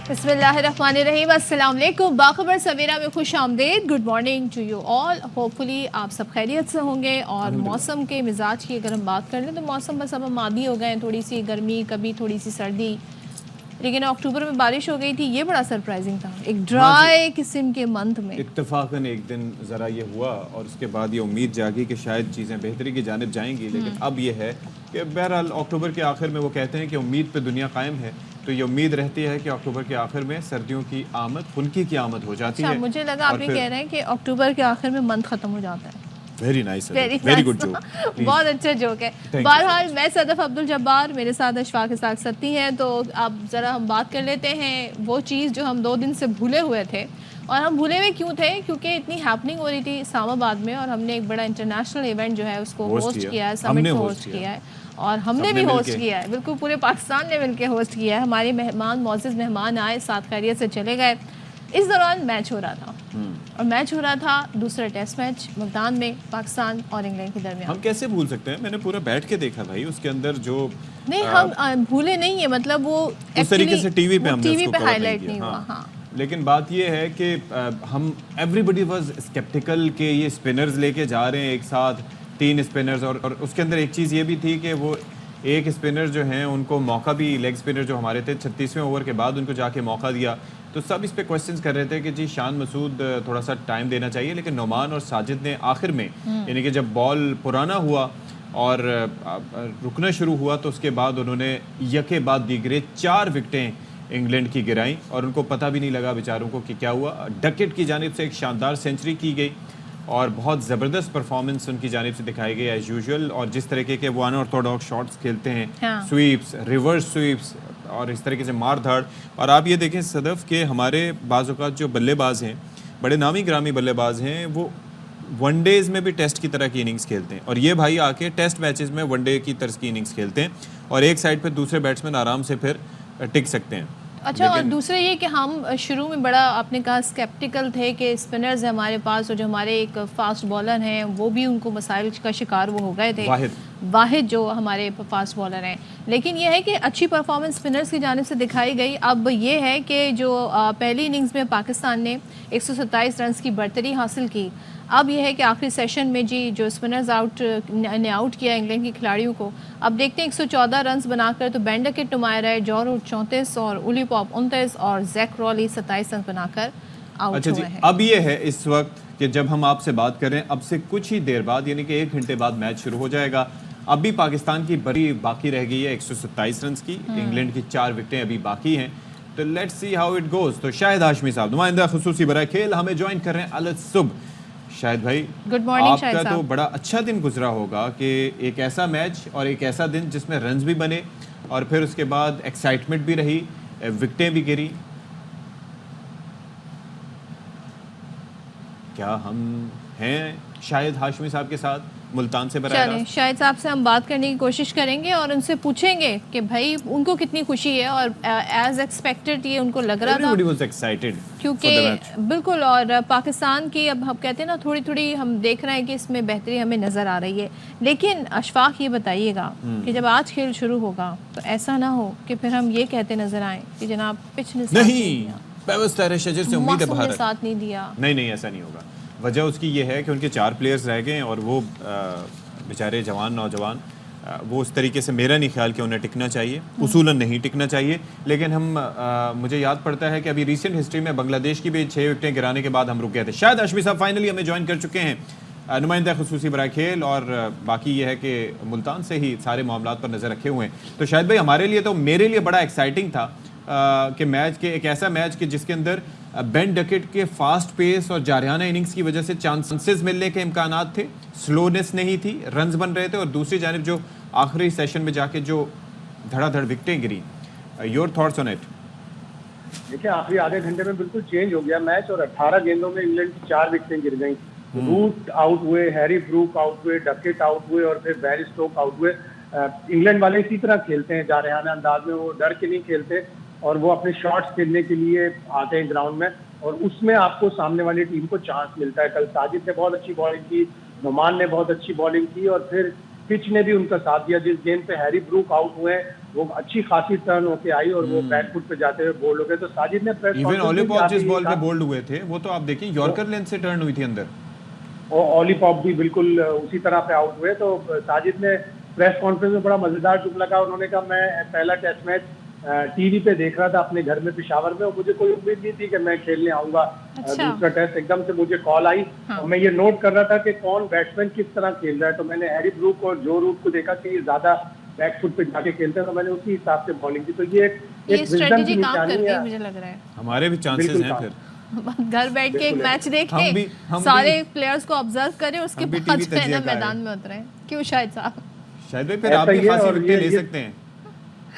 बिस्मिल्लाहिर्रहमानिर्रहीम, अस्सलाम वालेकुम। बाखबर सवेरा में खुश आमदेद। Good morning to you all. Hopefully आप सब खैरियत से होंगे। और मौसम के मिजाज की अगर हम बात कर लें तो मौसम बस अब हम आदी हो गए हैं, थोड़ी सी गर्मी, कभी थोड़ी सी सर्दी। लेकिन अक्टूबर में बारिश हो गई थी, ये बड़ा सरप्राइजिंग था, एक ड्राई किस्म के मंथ में। इत्तफाकन एक दिन ज़रा ये हुआ और उसके बाद ये उम्मीद जागी कि शायद चीज़ें बेहतरी की जानिब जाएंगी, लेकिन अब ये है कि बहरहाल अक्टूबर के आखिर में वो कहते हैं कि उम्मीद पे दुनिया कायम है, तो ये उम्मीद रहती है कि अक्टूबर के आखिर में सर्दियों की आमद, खुनकी की आमद हो जाती है। मुझे लगा आप ये कह रहे हैं कि अक्टूबर के आखिर में मंथ खत्म हो जाता है। Very nice, very good joke, बहुत अच्छा जोक है। बहरहाल मैं सदफ अब्दुल जब्बार, मेरे साथ अशफाक इसाक सत्ती हैं। तो अब ज़रा हम बात कर लेते हैं वो चीज़ जो हम 2 दिन से भूले हुए थे। और हम भूले हुए क्यों थे? क्योंकि इतनी हैपनिंग हो रही थी इस्लामाबाद में, और हमने एक बड़ा इंटरनेशनल इवेंट जो है उसको होस्ट किया है, समिट को होस्ट किया है, और हमने भी होस्ट किया है, बिल्कुल पूरे पाकिस्तान ने मिलकर होस्ट किया है। हमारे मेहमान, मौजूद मेहमान आए, साथ खैरियत से चले गए। इस दौरान मैच हो रहा था, और मैच हो रहा था दूसरा टेस्ट मैच मुल्तान में, पाकिस्तान और इंग्लैंड के दरमियान। हम कैसे भूल सकते हैं? मैंने पूरा बैठ के देखा भाई, उसके अंदर जो नहीं हम भूले नहीं है, मतलब वो उस तरीके से टीवी पे हमने उसको हाईलाइट नहीं हुआ। हाँ। लेकिन बात ये है कि हम एवरीबडी वाज स्केप्टिकल कि ये स्पिनर्स लेके जा रहे हैं एक साथ 3 स्पिनर्स, और उसके अंदर एक चीज़ ये भी थी कि वो एक स्पिनर जो हैं उनको मौका भी, लेग स्पिनर जो हमारे थे, 36वें ओवर के बाद उनको जाके मौका दिया। तो सब इस पे क्वेश्चंस कर रहे थे कि जी शान मसूद थोड़ा सा टाइम देना चाहिए, लेकिन नोमान और साजिद ने आखिर में, यानी कि जब बॉल पुराना हुआ और रुकना शुरू हुआ, तो उसके बाद उन्होंने यके बाद दीगरे 4 विकेटें इंग्लैंड की गिराई, और उनको पता भी नहीं लगा बेचारों को कि क्या हुआ। डकेट की जानिब से एक शानदार सेंचुरी की गई और बहुत ज़बरदस्त परफॉर्मेंस उनकी जानिब से दिखाई गई एज यूजुअल। और जिस तरीके के वो अनऑर्थोडॉक्स शॉट्स खेलते हैं, स्वीप्स, रिवर्स स्वीप्स, और इस तरीके से मार धाड़। और आप ये देखें सदफ के हमारे बाज़ औक़ात जो बल्लेबाज हैं, बड़े नामी ग्रामी बल्लेबाज हैं, वो वनडेज़ में भी टेस्ट की तरह की इनिंग्स खेलते हैं, और ये भाई आके टेस्ट मैचेस में वनडे की तर्ज की इनिंग्स खेलते हैं, और एक साइड पे दूसरे बैट्समैन आराम से फिर टिक सकते हैं। अच्छा, और दूसरा ये कि हम शुरू में बड़ा, आपने कहा, स्केप्टिकल थे कि स्पिनर्स हैं हमारे पास, और जो हमारे एक फास्ट बॉलर हैं वो भी उनको मसाइल का शिकार वो हो गए थे, वाहिद जो हमारे फास्ट बॉलर हैं। लेकिन ये है कि अच्छी परफॉर्मेंस स्पिनर्स की जानिब से दिखाई गई। अब ये है कि जो पहली इनिंग्स में पाकिस्तान ने 127 रन की बढ़तरी हासिल की, अब यह है कि आखिरी सेशन में जी जो स्पिनर्स ने आउट किया इंग्लैंड के खिलाड़ियों को, अब देखते हैं 114 रन बनाकर तो बेन डकेट नुमाया रहे, जॉ रूट 34 और उली पॉप 29 और जैक रॉली 27 रन बनाकर आउट हुए हैं। अब ये है इस वक्त कि जब हम आपसे बात कर रहे हैं, अब से कुछ ही देर बाद, यानी कि 1 घंटे बाद मैच शुरू हो जाएगा। अभी पाकिस्तान की बड़ी बाकी रह गई है 127 रन की, इंग्लैंड की 4 विकेटें अभी बाकी हैं, तो let's see how it goes. तो शाहिद हाशमी साहब, नुमाइंदा खुसूसी बराए खेल, हमें ज्वाइन कर रहे हैं अलग सुबह। शाहिद भाई, गुड मॉर्निंग। आपका तो बड़ा अच्छा दिन गुजरा होगा कि एक ऐसा मैच और एक ऐसा दिन जिसमें रन्स भी बने, और फिर उसके बाद एक्साइटमेंट भी रही, विकेटें भी गिरी। क्या हम हैं शाहिद हाशमी साहब के साथ मुल्तान से बराबर? चलें, शाहिद साहब से हम बात करने की कोशिश करेंगे और उनसे पूछेंगे कि भाई उनको कितनी खुशी है, और एज एक्सपेक्टेड ये उनको लग रहा था, was excited क्योंकि बिल्कुल। और पाकिस्तान की, अब हम कहते हैं ना, थोड़ी थोड़ी हम देख रहे हैं कि इसमें बेहतरी हमें नज़र आ रही है। लेकिन अशफाक ये बताइएगा कि जब आज खेल शुरू होगा तो ऐसा ना हो कि फिर हम ये कहते नजर आए कि जनाब पिच ने साथ नहीं दिया। नहीं, ऐसा नहीं होगा। वजह उसकी ये है कि उनके 4 प्लेयर्स रह गए, और वो बेचारे जवान नौजवान, वो उस तरीके से मेरा नहीं ख्याल कि उन्हें टिकना चाहिए, उसूलन नहीं टिकना चाहिए। लेकिन हम मुझे याद पड़ता है कि अभी रिसेंट हिस्ट्री में बांग्लादेश की भी 6 विकेटें गिराने के बाद हम रुक गए थे। शायद हाशमी साहब फाइनली हमें ज्वाइन कर चुके हैं, नुमाइंदा खुसूसी बराए खेल, और बाकी ये है कि मुल्तान से ही सारे मामलात पर नज़र रखे हुए हैं। तो शायद भाई हमारे लिए, तो मेरे लिए बड़ा एक्साइटिंग था कि मैच के, एक ऐसा मैच कि जिसके अंदर बेन डकेट के फास्ट पेस और जारियाना इनिंग्स की वजह से चांसेस मिलने के इम्कानात थे, स्लोनेस नहीं थी, रन्स बन रहे थे, और दूसरी जानिब जो आखिरी सेशन में जाके जो धड़ाधड़ विकेटें गिरी। Your thoughts on it? देखिए, आखिरी आधे घंटे में बिल्कुल चेंज हो गया मैच, और 18 गेंदों में इंग्लैंड की 4 विकेटें गिर गई। रूट आउट हुए, हैरी ब्रूक आउट हुए, डकेट आउट हुए, और फिर बैरी स्टोक आउट हुए। इंग्लैंड वाले इसी तरह खेलते हैं, जारियाना अंदाज में, वो डर के नहीं खेलते, और वो अपने शॉट्स खेलने के लिए आते हैं ग्राउंड में, और उसमें आपको सामने वाली टीम को चांस मिलता है। कल साजिद ने बहुत अच्छी बॉलिंग की, नुमान ने बहुत अच्छी बॉलिंग की, और फिर पिच ने भी उनका साथ दिया। जिस गेंद पे हैरी ब्रूक आउट हुए वो अच्छी खासी टर्न होके आई और वो बैक फुट पे जाते हुए बोल्ड हो गए। तो साजिद ने प्रेस इवन ऑली पॉप जिस बॉल पे बोल्ड हुए थे वो तो आप देखिए यॉर्कर लेंथ से टर्न हुई थी अंदर, और ऑली पॉप भी बिल्कुल उसी तरह पे आउट हुए। तो साजिद ने प्रेस कॉन्फ्रेंस में बड़ा मजेदार जुमला कहा। उन्होंने कहा मैं पहला टेस्ट मैच टीवी पे देख रहा था अपने घर में पेशावर में, और मुझे कोई उम्मीद नहीं थी कि मैं खेलने आऊंगा। दूसरा टेस्ट एकदम से मुझे कॉल आई और मैं ये नोट कर रहा था कि कौन बैट्समैन किस तरह खेल रहा है। तो मैंने हैरी ब्रूक और जो रूट को देखा कि ये ज्यादा बैक फुट पे जाके खेलते हैं, तो मैंने उसी हिसाब से बॉलिंग की। तो ये एक स्ट्रेटजी काम करती है मुझे लग रहा है। हमारे भी चांसेस हैं फिर घर बैठ के एक मैच देखें, सारे प्लेयर्स को ऑब्जर्व करें, उसके बाद फिर मैदान में उतरें। क्यों शाहिद साहब? शायद भाई फिर आप भी खासी विकेट ले सकते हैं।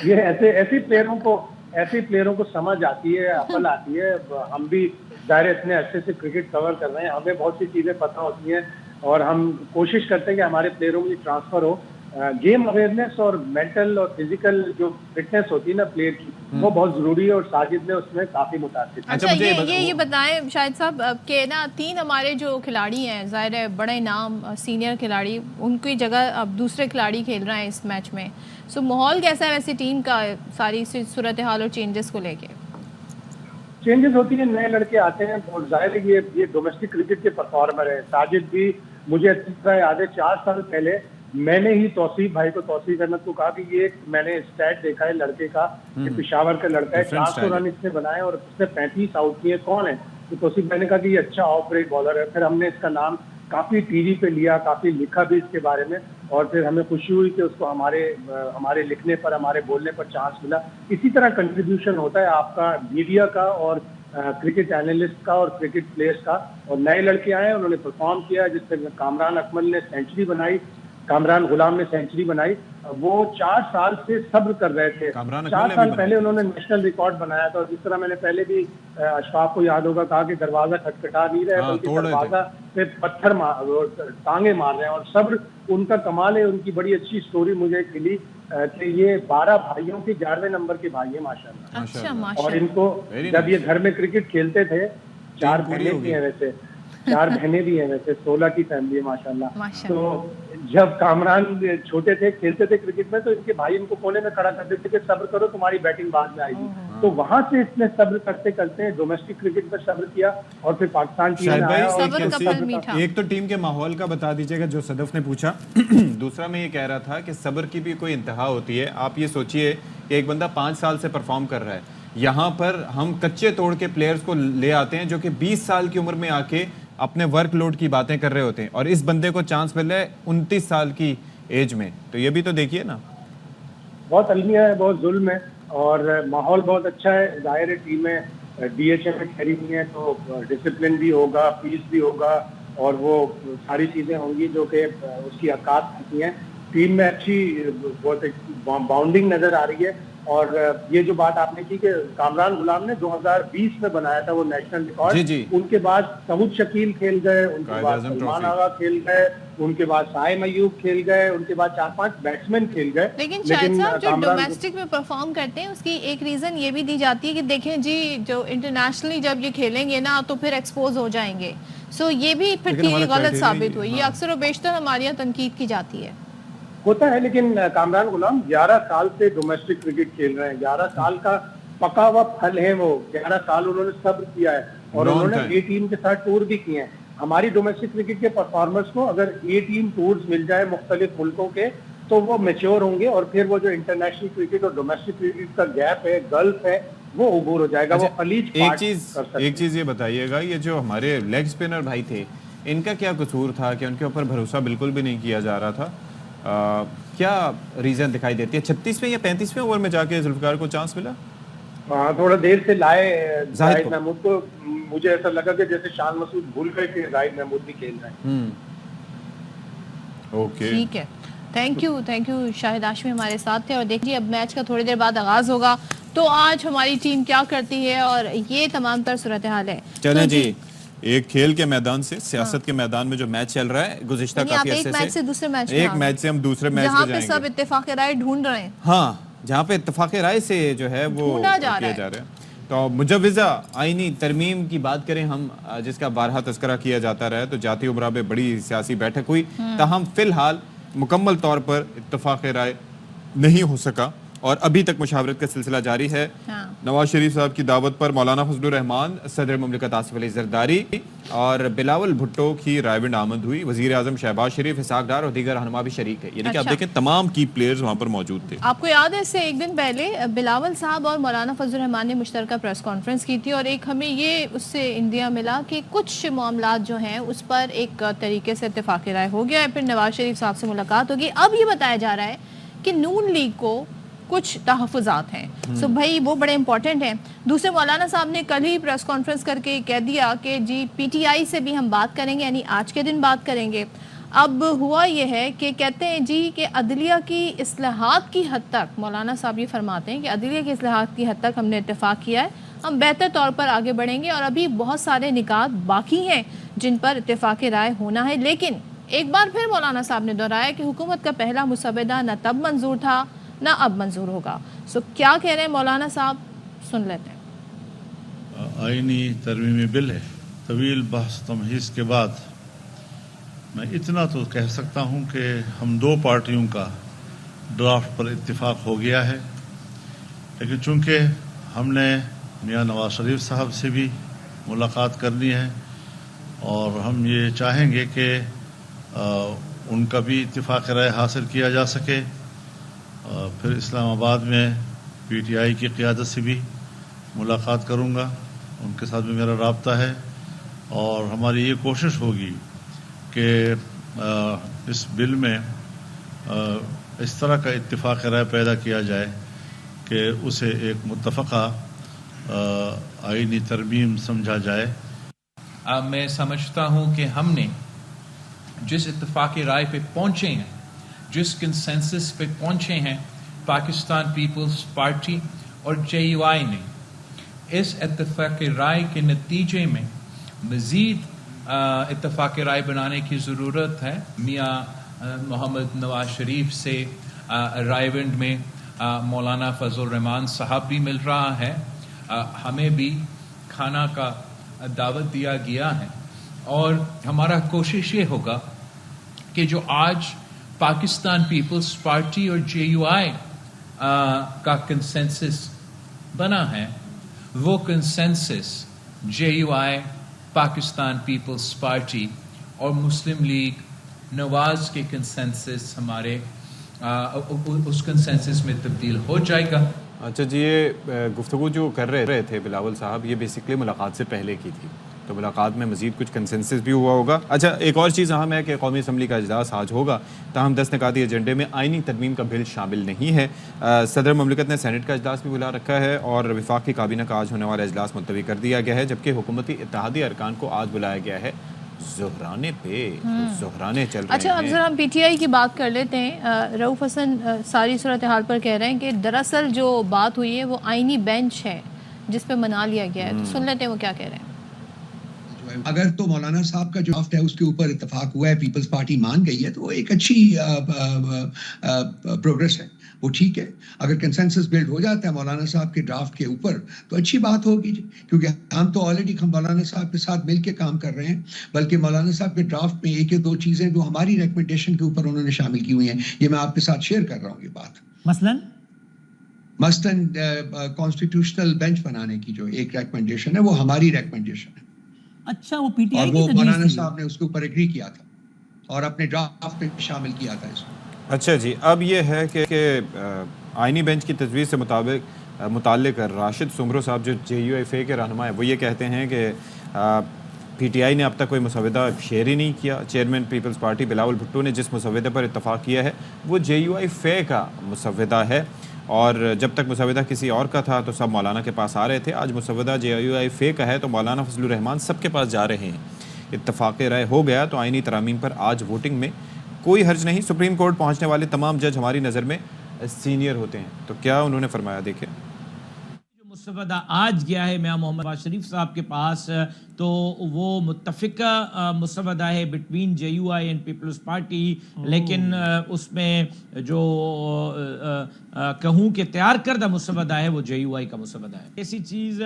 ये ऐसे प्लेयरों को समझ आती है, अकल आती है। हम भी ज़ाहिर इतने अच्छे से क्रिकेट कवर कर रहे हैं, हमें बहुत सी चीज़ें पता होती हैं और हम कोशिश करते हैं कि हमारे प्लेयरों में ट्रांसफ़र हो। गेम अवेयरनेस और मेंटल और फिजिकल जो फिटनेस होती है ना प्लेयर की, वो बहुत जरूरी है और साजिद ने उसमें काफी मुतासिर। अच्छा ये बताएं शाहिद साहब कि ना 3 हमारे जो खिलाड़ी हैं, ज़ाहिर है बड़े नाम सीनियर खिलाड़ी, उनकी जगह अब दूसरे खिलाड़ी खेल रहे हैं इस मैच में। सो माहौल कैसा है वैसे टीम का, सारी सूरत हाल और चेंजेस को लेके? चेंजेस होती है, नए लड़के आते हैं और जाहिर है ये डोमेस्टिक क्रिकेट के परफॉर्मर है। साजिद भी मुझे अच्छी तरह याद है 4 साल पहले मैंने ही तौसीफ भाई को, तौसीफ अहमद को कहा कि ये मैंने स्टैट देखा है लड़के का, ये पेशावर का लड़का है, 400 रन इसने बनाए और इसने 35 आउट किए, कौन है? तो तौसीफ भाई ने कहा कि ये अच्छा ऑफ ब्रेक बॉलर है। फिर हमने इसका नाम काफी टीवी पे लिया, काफी लिखा भी इसके बारे में, और फिर हमें खुशी हुई कि उसको हमारे लिखने पर, हमारे बोलने पर चांस मिला। इसी तरह कंट्रीब्यूशन होता है आपका मीडिया का और क्रिकेट एनालिस्ट का और क्रिकेट प्लेयर्स का। और नए लड़के आए, उन्होंने परफॉर्म किया, जिससे कामरान अकमल ने सेंचुरी बनाई, कामरान गुलाम ने सेंचुरी बनाई। वो 4 साल से सब्र कर रहे थे। 4 साल पहले उन्होंने नेशनल रिकॉर्ड बनाया था। और जिस तरह मैंने पहले भी अशफाक को याद होगा कहा कि दरवाजा खटखटा नहीं रहे, बल्कि दरवाजा पे पत्थर टांगे मार रहे हैं। और सब्र उनका कमाल है। उनकी बड़ी अच्छी स्टोरी मुझे मिली कि ये 12 भाइयों के 11वें नंबर के भाई है माशाल्लाह। अच्छा, और इनको जब ये घर में क्रिकेट खेलते थे, 4 बहनें भी हैं वैसे, 4 बहनें भी हैं वैसे, 16 की फैमिली है माशाल्लाह। तो जब कामरान छोटे थे, खेलते थे क्रिकेट में, तो इनके भाई इनको कोने में खड़ा कर देते थे, सब्र करो तुम्हारी बैटिंग बाद में आएगी। तो वहां से इसने सब्र करते करते डोमेस्टिक क्रिकेट पर सब्र किया और फिर पाकिस्तान टीम में आया। और एक तो टीम के माहौल का बता दीजिएगा जो सदफ ने पूछा। दूसरा मैं ये कह रहा था कि सब्र की भी कोई इंतहा होती है। आप ये सोचिए कि एक बंदा 5 साल से परफॉर्म कर रहा है, यहाँ पर हम कच्चे तोड़ के प्लेयर्स को ले आते हैं जो कि 20 साल की उम्र में आके अपने वर्कलोड की बातें कर रहे होते हैं, और इस बंदे को चांस मिल रहा है 29 साल की एज में। तो ये भी तो देखिए ना, बहुत अलमिया है, बहुत जुल्म है और माहौल बहुत अच्छा है। जाहिर है टीम में DHA में ठहरी हुई है तो डिसिप्लिन भी होगा, पीस भी होगा और वो सारी चीज़ें होंगी जो कि उसकी औकात होती हैं। टीम में अच्छी बहुत बाउंडिंग नज़र आ रही है। और ये जो बात आपने की कि कामरान गुलाम ने 2020 में बनाया था वो नेशनल रिकॉर्ड, उनके बाद सऊद शकील खेल गए, उनके बाद सलमान आगा खेल गए, उनके बाद साइम अयूब खेल गए, उनके बाद 4-5 बैट्समैन खेल गए। लेकिन शायद साहब जो डोमेस्टिक में परफॉर्म करते हैं उसकी एक रीजन ये भी दी जाती है कि देखें जी जो इंटरनेशनली जब ये खेलेंगे ना तो फिर एक्सपोज हो जाएंगे। सो ये भी फिर थी गलत साबित हुई। ये अक्सर और बेशतर हमारे यहाँ तनकीद की जाती है। होता है, लेकिन कामरान गुलाम 11 साल से डोमेस्टिक क्रिकेट खेल रहे हैं। 11 साल का पका हुआ फल है वो। 11 साल उन्होंने सब्र किया है और उन्होंने A टीम के साथ टूर भी किए हैं। हमारी डोमेस्टिक क्रिकेट के परफॉर्मर्स को अगर A टीम टूर्स मिल जाए मुख्तलिफ मुल्कों के तो वो मैच्योर होंगे और फिर वो जो इंटरनेशनल क्रिकेट और डोमेस्टिक क्रिकेट का गैप है, गल्फ है, वो उबूर हो जाएगा। वो खलीज एक चीज ये बताइएगा, ये जो हमारे लेग स्पिनर भाई थे इनका क्या कसूर था कि उनके ऊपर भरोसा बिल्कुल भी नहीं किया जा रहा था? क्या रीजन दिखाई देती है? 36वें या 35वें ओवर में जाके जुल्फकार को चांस मिला? थोड़ा देर से लाए जाहिद महमूद को। मुझे ऐसा लगा कि जैसे शान मसूद भूल गए कि जाहिद महमूद भी खेल रहे हैं। ओके, ठीक है, थैंक यू शाहिद हाशमी हमारे साथ थे। और देखिए अब मैच का थोड़ी देर बाद आगाज होगा तो आज हमारी टीम क्या करती है और ये तमाम तर सूरत हाल है। चलें जी, एक खेल के मैदान से सियासत के मैदान में जो मैच चल रहा है गुज़िश्ता काफी अरसे से दूसरे मैच एक मैच से हम दूसरे मैच जहाँ पे सब इत्तेफाक राय ढूंढ रहे हैं। हाँ, जहाँ पे इत्तेफाक राय से जो है वो किया जा रहा है। तो मुजव्विज़ा आईनी तरमीम की बात करें हम, जिसका बारहा तस्करा किया जाता रहा है, तो जाती उमरा में बड़ी सियासी बैठक हुई। ताहम फिलहाल مکمل طور پر اتفاق رائے نہیں ہو سکا اور ابھی تک مشاورت کا سلسلہ جاری ہے. نواز شریف صاحب کی دعوت پر مولانا فضل الرحمان، صدر مملکت آصف علی زرداری اور بلاول بھٹو کی رائے ونڈ آمد ہوئی. وزیر اعظم شہباز شریف، اسحاق ڈار اور دیگر رہنما بھی شریک ہے. یعنی کہ آپ دیکھیں تمام کی پلیئرز وہاں پر موجود تھے. آپ کو یاد ہے اس سے ایک دن پہلے بلاول صاحب اور مولانا فضل الرحمان نے مشترکہ پریس کانفرنس کی تھی اور ایک ہمیں یہ اس سے اندیا ملا کہ کچھ معاملات جو ہیں اس پر ایک طریقے سے اتفاق رائے ہو گیا ہے. پھر نواز شریف صاحب سے ملاقات ہوگی. اب یہ بتایا جا رہا ہے کہ نون لیگ کو کچھ تحفظات ہیں. سو بھائی وہ بڑے امپورٹنٹ ہیں. دوسرے مولانا صاحب نے کل ہی پریس کانفرنس کر کے کہہ دیا کہ جی پی ٹی آئی سے بھی ہم بات کریں گے، یعنی آج کے دن بات کریں گے. اب ہوا یہ ہے کہ کہتے ہیں جی کہ عدلیہ کی اصلاحات کی حد تک، مولانا صاحب یہ فرماتے ہیں کہ عدلیہ کی اصلاحات کی حد تک ہم نے اتفاق کیا ہے، ہم بہتر طور پر آگے بڑھیں گے اور ابھی بہت سارے نکات باقی ہیں جن پر اتفاق رائے ہونا ہے. لیکن ایک بار پھر مولانا صاحب نے دہرایا کہ حکومت کا پہلا مسودہ نہ تب منظور تھا نہ اب منظور ہوگا. سو کیا کہہ رہے ہیں مولانا صاحب، سن لیتے ہیں. آئینی ترمیمی بل ہے. طویل بحث تمہیز کے بعد میں اتنا تو کہہ سکتا ہوں کہ ہم دو پارٹیوں کا ڈرافٹ پر اتفاق ہو گیا ہے. لیکن چونکہ ہم نے میاں نواز شریف صاحب سے بھی ملاقات کرنی ہے اور ہم یہ چاہیں گے کہ ان کا بھی اتفاق رائے حاصل کیا جا سکے. پھر اسلام آباد میں پی ٹی آئی کی قیادت سے بھی ملاقات کروں گا، ان کے ساتھ بھی میرا رابطہ ہے اور ہماری یہ کوشش ہوگی کہ اس بل میں اس طرح کا اتفاق رائے پیدا کیا جائے کہ اسے ایک متفقہ آئینی ترمیم سمجھا جائے. میں سمجھتا ہوں کہ ہم نے جس اتفاق رائے پہ پہنچے ہیں، جس کنسنسس پہ پہنچے ہیں پاکستان پیپلز پارٹی اور جے یو آئی نے، اس اتفاق رائے کے نتیجے میں مزید اتفاق رائے بنانے کی ضرورت ہے. میاں محمد نواز شریف سے رائے ونڈ میں مولانا فضل الرحمان صاحب بھی مل رہا ہے. ہمیں بھی کھانا کا دعوت دیا گیا ہے اور ہمارا کوشش یہ ہوگا کہ جو آج پاکستان پیپلز پارٹی اور جے یو آئی کا کنسنسس بنا ہے، وہ consensus J U I, Pakistan Peoples Party اور مسلم لیگ نواز کے کنسنسس ہمارے اس کنسنسس میں تبدیل ہو جائے گا. اچھا جی، یہ گفتگو جو کر رہے تھے بلاول صاحب، یہ بیسکلی ملاقات سے پہلے کی تھی، تو ملاقات میں مزید کچھ کنسنسس بھی ہوا ہوگا. اچھا، ایک اور چیز اہم ہے کہ قومی اسمبلی کا اجلاس آج ہوگا، تاہم 10 نکاتی ایجنڈے میں آئینی ترمیم کا بل شامل نہیں ہے. صدر مملکت نے سینٹ کا اجلاس بھی بلا رکھا ہے اور وفاق کی کابینہ کا آج ہونے والا اجلاس ملتوی کر دیا گیا ہے، جبکہ حکومتی اتحادی ارکان کو آج بلایا گیا ہے زہرانے پہ. زہرانے چل رہے ہیں. اچھا، اب ذرا ہم پی ٹی آئی کی بات کر لیتے ہیں. رؤوف حسن ساری صورتحال پر کہہ رہے ہیں کہ دراصل جو بات ہوئی ہے وہ آئینی بینچ ہے جس پہ منا لیا گیا ہے. تو سن لیتے ہیں وہ کیا کہہ رہے ہیں. اگر تو مولانا صاحب کا جو ڈرافٹ ہے اس کے اوپر اتفاق ہوا ہے، پیپلز پارٹی مان گئی ہے، تو وہ ایک اچھی پروگرس ہے، وہ ٹھیک ہے. اگر کنسنسس بلڈ ہو جاتا ہے مولانا صاحب کے ڈرافٹ کے اوپر تو اچھی بات ہوگی جی، کیونکہ ہم تو آلریڈی مولانا صاحب کے ساتھ مل کے کام کر رہے ہیں. بلکہ مولانا صاحب کے ڈرافٹ میں ایک یا دو چیزیں جو ہماری ریکمنڈیشن کے اوپر انہوں نے شامل کی ہوئی ہیں، یہ میں آپ کے ساتھ شیئر کر رہا ہوں. یہ بات مثلاً کانسٹیٹیوشنل بینچ بنانے کی جو ایک ریکمنڈیشن ہے، وہ ہماری ریکمنڈیشن ہے. اچھا، وہ پی ٹی آئی اور وہ مولانا صاحب نے اس کے اوپر ایگری کیا تھا اور اپنے ڈرافٹ میں شامل کیا تھا اس کو. اچھا جی، اب یہ ہے کہ آئینی بینچ کی تجویز سے متعلق راشد سمرو صاحب جو جے یو ایف اے کے رہنما ہیں، وہ یہ کہتے ہیں کہ پی ٹی آئی نے اب تک کوئی مسودہ شیئر ہی نہیں کیا. چیئرمین پیپلز پارٹی بلاول بھٹو نے جس مسودے پر اتفاق کیا ہے وہ جے یو ایف اے کا مسودہ ہے، اور جب تک مسودہ کسی اور کا تھا تو سب مولانا کے پاس آ رہے تھے. آج مسودہ جے یو ایف اے کا ہے تو مولانا فضل الرحمان سب کے پاس جا رہے ہیں. اتفاق رائے ہو گیا تو آئینی ترامیم پر آج ووٹنگ میں کوئی حرج نہیں. سپریم کورٹ پہنچنے والے تمام جج ہماری نظر میں سینئر ہوتے ہیں. تو کیا انہوں نے فرمایا، دیکھیں. مسودہ آج گیا ہے میاں محمد نواز شریف صاحب کے پاس تو وہ متفقہ مسودہ ہے between J U I and Peoples Party, لیکن اس میں جو کہوں کہ تیار کردہ مسودہ ہے وہ جے یو آئی کا مسودہ ہے. ایسی چیز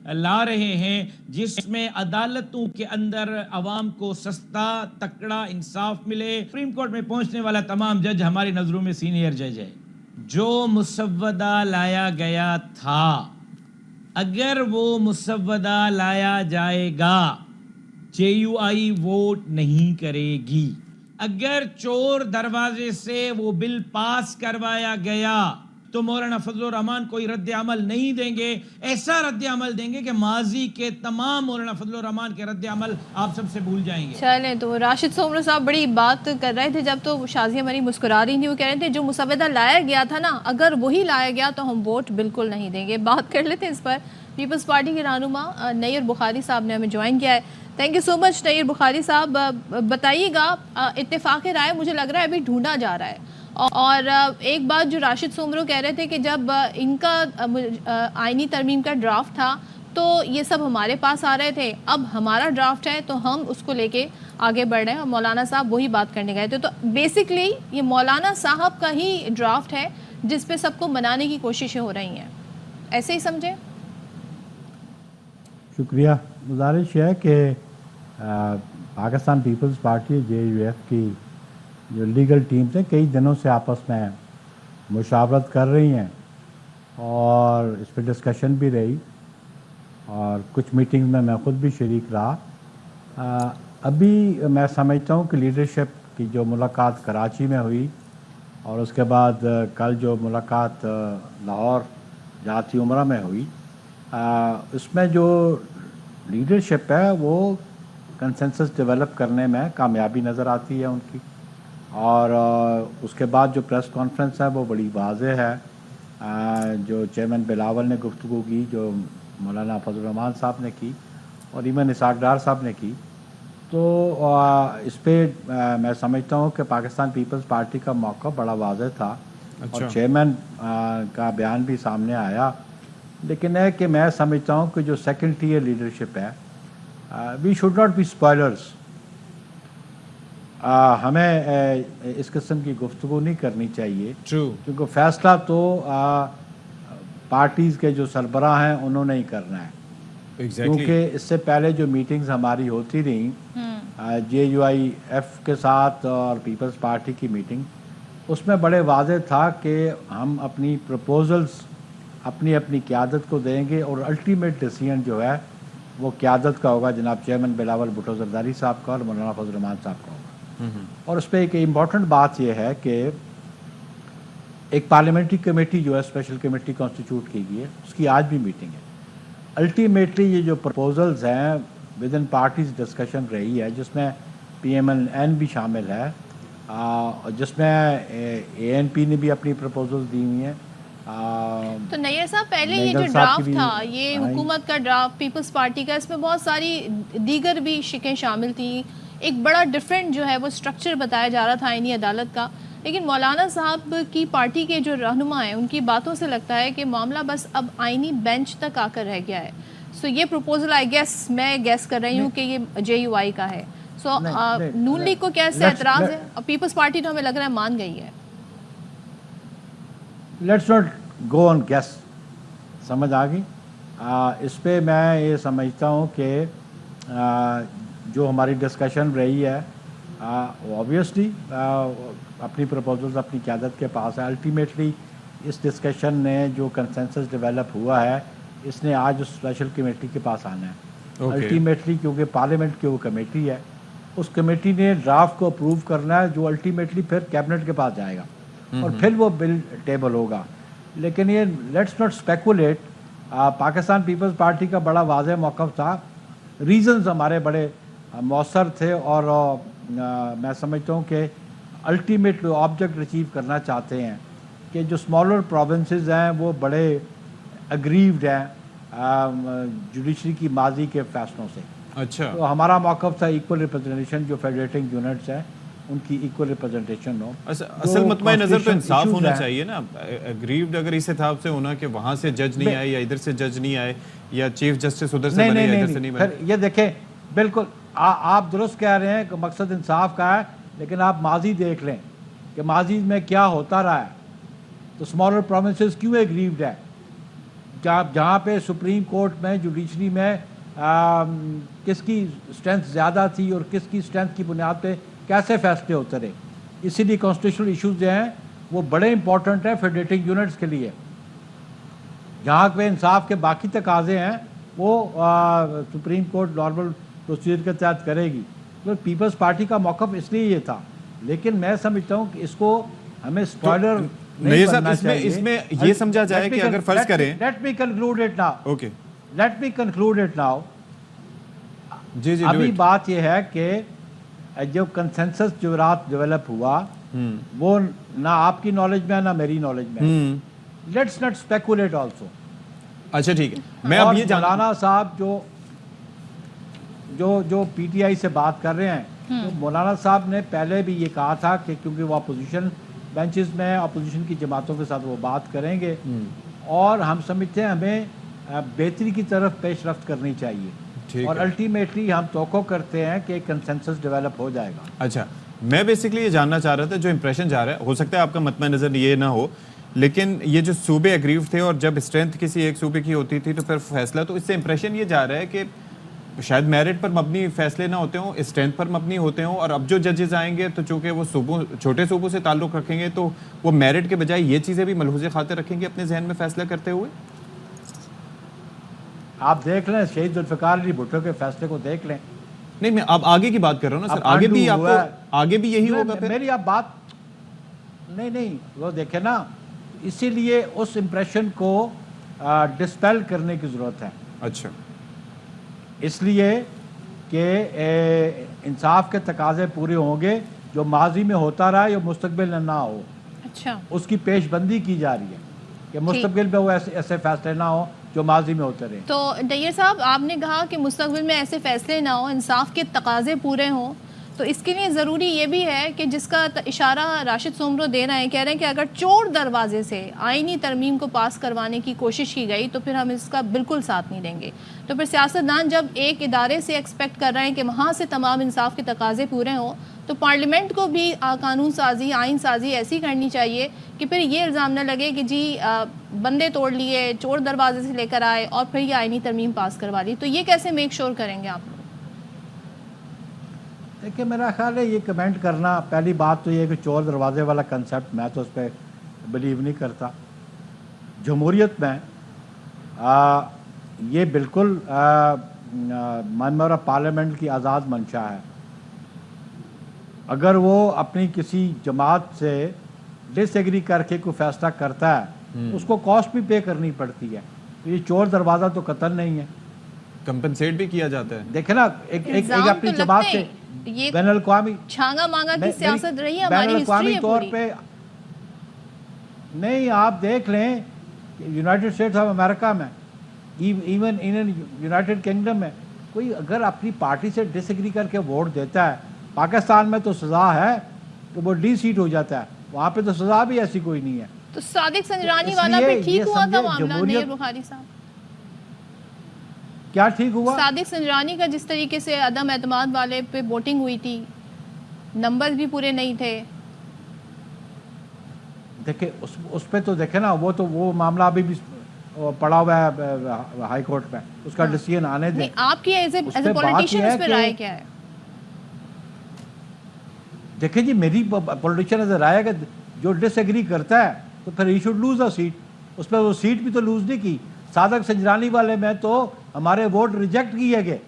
لا رہے ہیں جس میں عدالتوں کے اندر عوام کو سستا تکڑا انصاف ملے. سپریم کورٹ میں پہنچنے والا تمام جج ہماری نظروں میں سینئر جج ہے. جو مسودہ لایا گیا تھا اگر وہ مسودہ لایا جائے گا جے یو آئی ووٹ نہیں کرے گی. اگر چور دروازے سے وہ بل پاس کروایا گیا تو مولانا فضل الرحمان کوئی رد عمل نہیں دیں گے. ایسا رد عمل دیں گے کہ ماضی کے تمام مولانا فضل الرحمان کے رد عمل آپ سب سے بھول جائیں گے. چلیں تو راشد سومرو صاحب بڑی بات کر رہے تھے جب تو شازیہ مری مسکرا رہی تھی. وہ کہہ رہے تھے جو مسودہ لایا گیا تھا نا اگر وہی لایا گیا تو ہم ووٹ بالکل نہیں دیں گے. بات کر لیتے ہیں اس پر. پیپلز پارٹی کے رہنما نیر بخاری صاحب نے ہمیں جوائن کیا ہے. تھینک یو سو مچ نیر بخاری صاحب. بتائیے گا اتفاق رائے مجھے لگ رہا ہے ابھی ڈھونڈا جا رہا ہے. اور ایک بات جو راشد سومرو کہہ رہے تھے کہ جب ان کا آئینی ترمیم کا ڈرافٹ تھا تو یہ سب ہمارے پاس آ رہے تھے، اب ہمارا ڈرافٹ ہے تو ہم اس کو لے کے آگے بڑھ رہے ہیں. اور مولانا صاحب وہی بات کرنے گئے تھے. تو بیسکلی یہ مولانا صاحب کا ہی ڈرافٹ ہے جس پہ سب کو منانے کی کوششیں ہو رہی ہیں، ایسے ہی سمجھیں؟ شکریہ. گزارش ہے کہ Pakistan Peoples Party J U F کی جو لیگل ٹیم تھے کئی دنوں سے آپس میں مشاورت کر رہی ہیں اور اس پہ ڈسکشن بھی رہی اور کچھ میٹنگ میں خود بھی شریک رہا. ابھی میں سمجھتا ہوں کہ لیڈرشپ کی جو ملاقات کراچی میں ہوئی اور اس کے بعد کل جو ملاقات لاہور جاتی عمرہ میں ہوئی، اس میں جو لیڈرشپ ہے وہ کنسنسس ڈیولپ کرنے میں کامیابی نظر آتی ہے ان کی. اور اس کے بعد جو پریس کانفرنس ہے وہ بڑی واضح ہے. جو چیئرمین بلاول نے گفتگو کی، جو مولانا فضل الرحمان صاحب نے کی اور ایمن اسحاق ڈار صاحب نے کی، تو اس پہ میں سمجھتا ہوں کہ پاکستان پیپلز پارٹی کا موقع بڑا واضح تھا. اور چیئرمین کا بیان بھی سامنے آیا. لیکن ہے کہ میں سمجھتا ہوں کہ جو سیکنڈ ٹیئر لیڈرشپ ہے، we should not be spoilers. ہمیں اس قسم کی گفتگو نہیں کرنی چاہیے کیونکہ فیصلہ تو پارٹیز کے جو سربراہ ہیں انہوں نے ہی کرنا ہے. کیونکہ اس سے پہلے جو میٹنگز ہماری ہوتی رہیں جے یو آئی ایف کے ساتھ اور پیپلز پارٹی کی میٹنگ، اس میں بڑے واضح تھا کہ ہم اپنی پروپوزلز اپنی قیادت کو دیں گے اور الٹیمیٹ ڈیسیژن جو ہے وہ قیادت کا ہوگا، جناب چیئرمین بلاول بھٹو زرداری صاحب کا اور مولانا فضل الرحمان صاحب کا ہوگا. اور اس پہ ایک امپورٹنٹ بات یہ ہے کہ ایک پارلیمنٹری کمیٹی جو ہے اسپیشل کمیٹی کانسٹیٹیوٹ کی گئی ہے، اس کی آج بھی میٹنگ ہے. الٹیمیٹلی یہ جو پرپوزلز ہیں ود ان پارٹیز ڈسکشن رہی ہے، جس میں پی ایم این بھی شامل ہے، جس میں اے این پی نے بھی اپنی پرپوزلز دی ہوئی ہیں. تو نیر صاحب پہلے یہ جو ڈرافٹ تھا یہ حکومت کا ڈرافٹ پیپلز پارٹی کا، اس میں بہت ساری دیگر بھی شکیں شامل تھیں. ایک بڑا ڈیفرنٹ جو ہے وہ اسٹرکچر بتایا جا رہا تھا آئینی عدالت کا. لیکن مولانا صاحب کی پارٹی کے جو رہنما ہیں ان کی باتوں سے لگتا ہے کہ معاملہ بس اب آئینی بینچ تک آ کر رہ گیا ہے. سو یہ پروپوزل میں گیس کر رہی ہوں کہ یہ جے یو آئی کا ہے. سو نون لیگ کو کیا اس سے اعتراض ہے؟ اور پیپلز پارٹی تو ہمیں لگ رہا ہے مان گئی ہے. Let's not go on guess. سمجھ آ گئی. اس پہ میں یہ سمجھتا ہوں کہ جو ہماری ڈسکشن رہی ہے اوبویسلی اپنی پروپوزلز اپنی قیادت کے پاس ہے. الٹیمیٹلی اس ڈسکشن نے جو کنسنسس ڈیولپ ہوا ہے اس نے آج اس اسپیشل کمیٹی کے پاس آنا ہے. الٹیمیٹلی کیونکہ پارلیمنٹ کی وہ کمیٹی ہے، اس کمیٹی نے ڈرافٹ کو اپروو کرنا ہے جو الٹیمیٹلی پھر کیبنٹ کے پاس جائے گا اور پھر وہ بل ٹیبل ہوگا. لیکن یہ let's not speculate. Pakistan Peoples Party کا بڑا واضح موقف تھا، ریزنز ہمارے بڑے مؤثر تھے اور میں سمجھتا ہوں کہ الٹیمیٹ آبجیکٹ اچیو کرنا چاہتے ہیں کہ جو اسمالر پروونسز ہیں وہ بڑے اگریوڈ ہیں جوڈیشری کی ماضی کے فیصلوں سے. اچھا. تو ہمارا موقف تھا ایکول ریپرزنٹیشن جو فیڈریٹنگ یونٹس ہیں उनकी इक्वल रिप्रेजेंटेशन हो। असल मतबा नज़र तो इंसाफ होना चाहिए ना, एग्रीव्ड अगर इस हिसाब से होना कि वहाँ से जज नहीं आए या इधर से जज नहीं आए या चीफ जस्टिस उधर से बने या इधर से नहीं बने। ये देखें, बिल्कुल आप दुरुस्त कह रहे हैं कि मकसद इंसाफ का है, लेकिन आप माजी देख लें कि माजी में क्या होता रहा है। तो स्मॉलर प्रोविंसेस क्यों एग्रीव्ड है? जहाँ पे सुप्रीम कोर्ट में जुडिशरी में किसकी स्ट्रेंथ ज़्यादा थी और किसकी स्ट्रेंथ की बुनियाद पे कैसे फैसले होते रहे। इसीलिए कॉन्स्टिट्यूशनल इश्यूज जो हैं वो बड़े इंपॉर्टेंट हैं फेडरेटिंग यूनिट्स के लिए। जहाँ पे इंसाफ के बाकी तकाजे हैं वो सुप्रीम कोर्ट नॉर्मल प्रोसीजर के तहत करेगी। तो पीपल्स पार्टी का मौक़िफ़ इसलिए ये था, लेकिन मैं समझता हूँ कि इसको हमें स्पॉइलर नहीं बनना चाहिए। इसमें ये समझा जाए कि अगर फर्ज करें, let me conclude it now. Okay, let me conclude it now. जी जी, अभी बात यह है कि जो कंसेंसस जो रात डेवलप हुआ वो ना आपकी नॉलेज में है ना मेरी नॉलेज में है। Let's not speculate also. अच्छा ठीक है, मैं अब ये मौलाना साहब जो पीटीआई से बात कर रहे हैं, तो मौलाना साहब ने पहले भी ये कहा था कि क्योंकि वो अपोजिशन बेंचेस में अपोजिशन की जमातों के साथ वो बात करेंगे और हम समझते हैं हमें बेहतरी की तरफ पेशरफ्त करनी चाहिए और अल्टीमेटली हम तवक्को करते हैं कि कंसेंसस डेवलप हो जाएगा। अच्छा, मैं बेसिकली ये जानना चाह रहा था, जो इंप्रेशन जा रहा है, हो सकता है आपका मतमा नज़र ये ना हो, लेकिन ये जो सूबे एग्रीव थे और जब स्ट्रेंथ किसी एक सूबे की होती थी तो फिर फैसला, तो इससे इंप्रेशन ये जा रहा है कि शायद मेरिट पर मबनी फैसले ना होते हों, स्ट्रेंथ पर मबनी होते हों, और अब जो जजेस आएंगे तो चूंकि वो सूबों छोटे सूबों से ताल्लुक़ रखेंगे तो वो मेरिट के बजाय ये चीज़ें भी मलहूज़े खातिर रखेंगे अपने जहन में फैसला करते हुए। आप देख लें शहीद जुल्फ़िकार अली भुट्टो के फैसले को देख लें। नहीं, मैं अब आगे की बात कर रहा हूँ ना सर, आगे भी यही होगा फिर। मेरी आप बात नहीं वो देखे ना, इसीलिए उस इम्प्रेशन को डिस्पेल करने की ज़रूरत है। अच्छा, इसलिए कि इंसाफ के तकाजे पूरे होंगे, जो माजी में होता रहा या मुस्तकबिल में ना हो। अच्छा, उसकी पेशबंदी की जा रही है कि मुस्तकबिल में वो ऐसे फैसले ना हो जो माजी में होते रहे। तो डैयर साहब, आपने कहा कि मुस्तकबिल में ऐसे फैसले ना हो, इंसाफ के तकाजे पूरे हों, तो इसके लिए ज़रूरी ये भी है कि जिसका इशारा राशिद सोमरो दे रहे हैं, कह रहे हैं कि अगर चोर दरवाजे से आईनी तरमीम को पास करवाने की कोशिश की गई तो फिर हम इसका बिल्कुल साथ नहीं देंगे। तो फिर सियासतदान जब एक इदारे से एक्सपेक्ट कर रहे हैं कि वहाँ से तमाम इंसाफ के तकाजे पूरे हों, तो पार्लियामेंट को भी कानून साजी, आइन साजी ऐसी करनी चाहिए कि फिर ये इल्ज़ाम न लगे कि जी बंदे तोड़ लिए, चोर दरवाजे से लेकर आए और फिर ये आइनी तरमीम पास करवा ली। तो ये कैसे मेक श्योर करेंगे आप लोग? देखिए, मेरा ख्याल है ये कमेंट करना, पहली बात तो ये कि चोर दरवाजे वाला कंसेप्ट मैं तो उस पर बिलीव नहीं करता। जमहूरियत में ये बिल्कुल मेंबर ऑफ पार्लियामेंट की आज़ाद मंशा है। अगर वो अपनी किसी जमात से डिसएग्री करके कोई फैसला करता है उसको कॉस्ट भी पे करनी पड़ती है। तो ये चोर दरवाज़ा तो कतल नहीं है, कंपनसेट भी किया जाता है। देखे ना, एक अपनी जमात से ये बैनुल-अक़वामी छांगा मांगा की सियासत रही है, हमारी हिस्ट्री है तौर पूरी। पे नहीं, आप देख लें यूनाइटेड स्टेट्स ऑफ अमेरिका में, इवन इन यूनाइटेड किंगडम में, कोई अगर अपनी पार्टी से डिसएग्री करके वोट देता है, पाकिस्तान में तो सज़ा है कि वो डी सीट हो जाता है, वहाँ पे तो सज़ा भी ऐसी कोई नहीं है। तो सादिक संजरानी वाला पे ठीक हुआ था मामला, नईर बुखारी साहब? क्या ठीक हुआ? सादिक संजरानी का जिस तरीके से अदम एतमाद वाले पे वोटिंग हुई थी, नंबर भी पूरे नहीं थे। देखे उस पे तो देखे ना, वो मामला अभी भी पड़ा हुआ है हाई कोर्ट में, उसका डिसीजन आने दें। आपकी एज ए पॉलिटिशियन इस पे राय क्या है? देखिए जी, मेरी पॉलिटिशियन एज राय है कि जो डिसएग्री करता है तो फिर he should lose a seat. उस पर वो सीट भी तो लूज नहीं की। सादिक संजरानी वाले में तो हमारे वोट रिजेक्ट किए गए।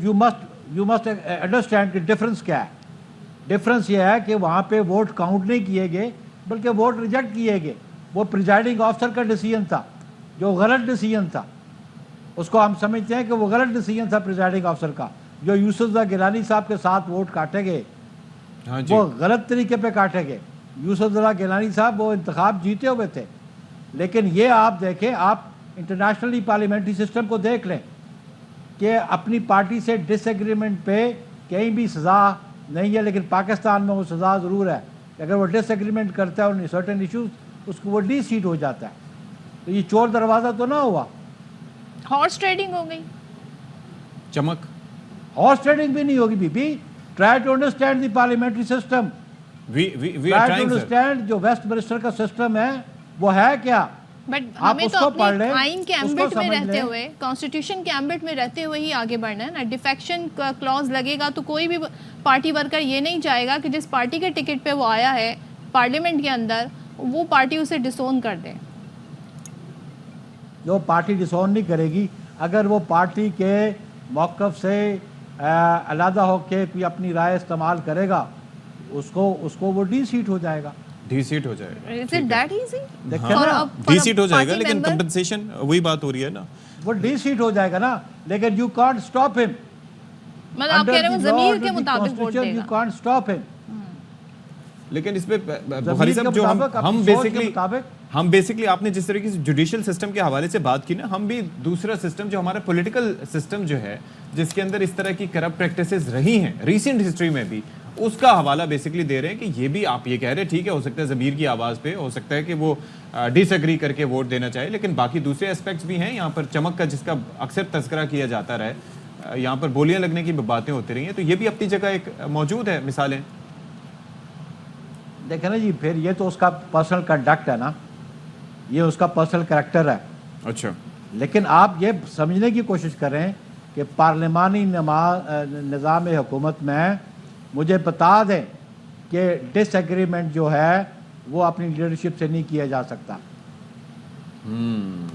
यू मस्ट अंडरस्टैंड कि डिफरेंस क्या है। डिफरेंस ये है कि वहाँ पे वोट काउंट नहीं किए गए बल्कि वोट रिजेक्ट किए गए। वो प्रिजाइडिंग ऑफिसर का डिसीजन था जो गलत डिसीजन था, उसको हम समझते हैं कि वो गलत डिसीजन था प्रिजाइडिंग ऑफिसर का। जो यूसुफ गिलानी साहब के साथ वोट काटे गए वो गलत तरीके पे काटे गए। यूसुफ गिलानी साहब वो इंतखाब जीते हुए थे, लेकिन ये आप देखें, आप इंटरनेशनली पार्लियामेंट्री सिस्टम को देख लें कि अपनी पार्टी से डिसएग्रीमेंट पे कहीं भी सज़ा नहीं है, लेकिन पाकिस्तान में वो सज़ा ज़रूर है कि अगर वो डिसएग्रीमेंट करता है और सर्टेन इशूज़, उसको वो डी सीट हो जाता है। तो ये चोर दरवाज़ा तो ना हुआ, हॉर्स ट्रेडिंग हो गई। चमक हॉर्स ट्रेडिंग भी नहीं होगी बीबी। Try to understand the parliamentary system, we try are to trying, sir. Understand जो वेस्ट मिनिस्टर का सिस्टम है वो है क्या। बट आप हमें तो उसको पढ़ अपने लें, आइन के उसको एम्बिट में समझ रहते लें। हुए, कॉन्स्टिट्यूशन के एम्बिट में रहते हुए ही आगे बढ़ना है ना। डिफेक्शन का क्लॉज लगेगा तो कोई भी पार्टी वर्कर ये नहीं चाहेगा कि जिस पार्टी के टिकट पे वो आया है पार्लियामेंट के अंदर, वो पार्टी उसे डिसोन कर दे। जो पार्टी डिसोन नहीं करेगी, अगर वो पार्टी के मौक़िफ़ से अलहदा होकर कोई अपनी राय इस्तेमाल करेगा, उसको वो डी सीट हो जाएगा। डी सीट हो जाएगा। Is it that easy? देखिए For ना, a- for D a seat हो जाएगा, party लेकिन member? कंपनसेशन वही बात हो रही है ना। वो डी सीट हो जाएगा ना, लेकिन यू कांट स्टॉप हिम। मतलब आप कह रहे हो ज़मीर के मुताबिक वोट यू देगा। Can't stop him. लेकिन इस पे बुखारी ज़मीर के साहब जो मुताबिक, हम अपनी सोच के बेसिकली मुताबिक, आपने जिस तरीके से जुडिशियल सिस्टम के हवाले से बात की ना, हम भी दूसरा सिस्टम जो हमारा पॉलिटिकल सिस्टम जो है, जिसके अंदर इस तरह की करप्ट प्रैक्टिसेस रही हैं रिसेंट हिस्ट्री में भी, उसका हवाला बेसिकली दे रहे हैं कि ये भी आप ये कह रहे हैं ठीक है, हो सकता है ज़मीर की आवाज़ पे हो सकता है कि वो डिसएग्री करके वोट देना चाहे, लेकिन बाकी दूसरे एस्पेक्ट्स भी हैं यहाँ पर। चमक का जिसका अक्सर तस्करा किया जाता रहा है, यहाँ पर बोलियां लगने की बातें होती रही हैं, तो ये भी अपनी जगह एक मौजूद है मिसालें। देखें ना जी, फिर ये तो उसका पर्सनल कंडक्ट है ना, ये उसका पर्सनल करैक्टर है। अच्छा, लेकिन आप ये समझने की कोशिश करें कि पार्लिमानी निज़ाम हुकूमत में मुझे बता दें कि डिसएग्रीमेंट जो है वो अपनी लीडरशिप से नहीं किया जा सकता।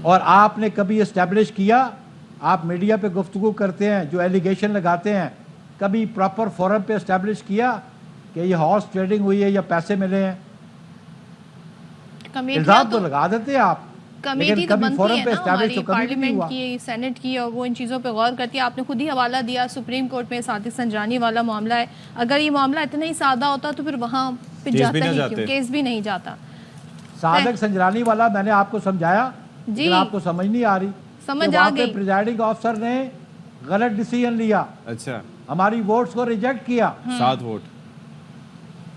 और आपने कभी इस्टेब्लिश किया, आप मीडिया पे गुफ्तगू करते हैं, जो एलिगेशन लगाते हैं, कभी प्रॉपर फोरम पे इस्टेब्लिश किया कि ये हॉर्स ट्रेडिंग हुई है या पैसे मिले हैं? इल्ज़ाम तो लगा देते हैं आप, कमेटी तो बनती है ना हमारी तो पार्लियामेंट की, सेनेट की, और वो इन चीज़ों पे गौर करती है। आपने खुद ही हवाला दिया सुप्रीम कोर्ट में सादिक संजानी वाला मामला है। अगर ये मामला इतना ही सादा होता तो फिर वहाँ पे जाता ही क्यों, केस भी नहीं जाता। सादिक संजरानी वाला मैंने आपको समझाया, लेकिन आपको समझ नहीं आ रही। समझ आ गई। प्रिजाइडिंग ऑफिसर ने गलत डिसीजन लिया, अच्छा, हमारी वोट्स को रिजेक्ट किया। 7 वोट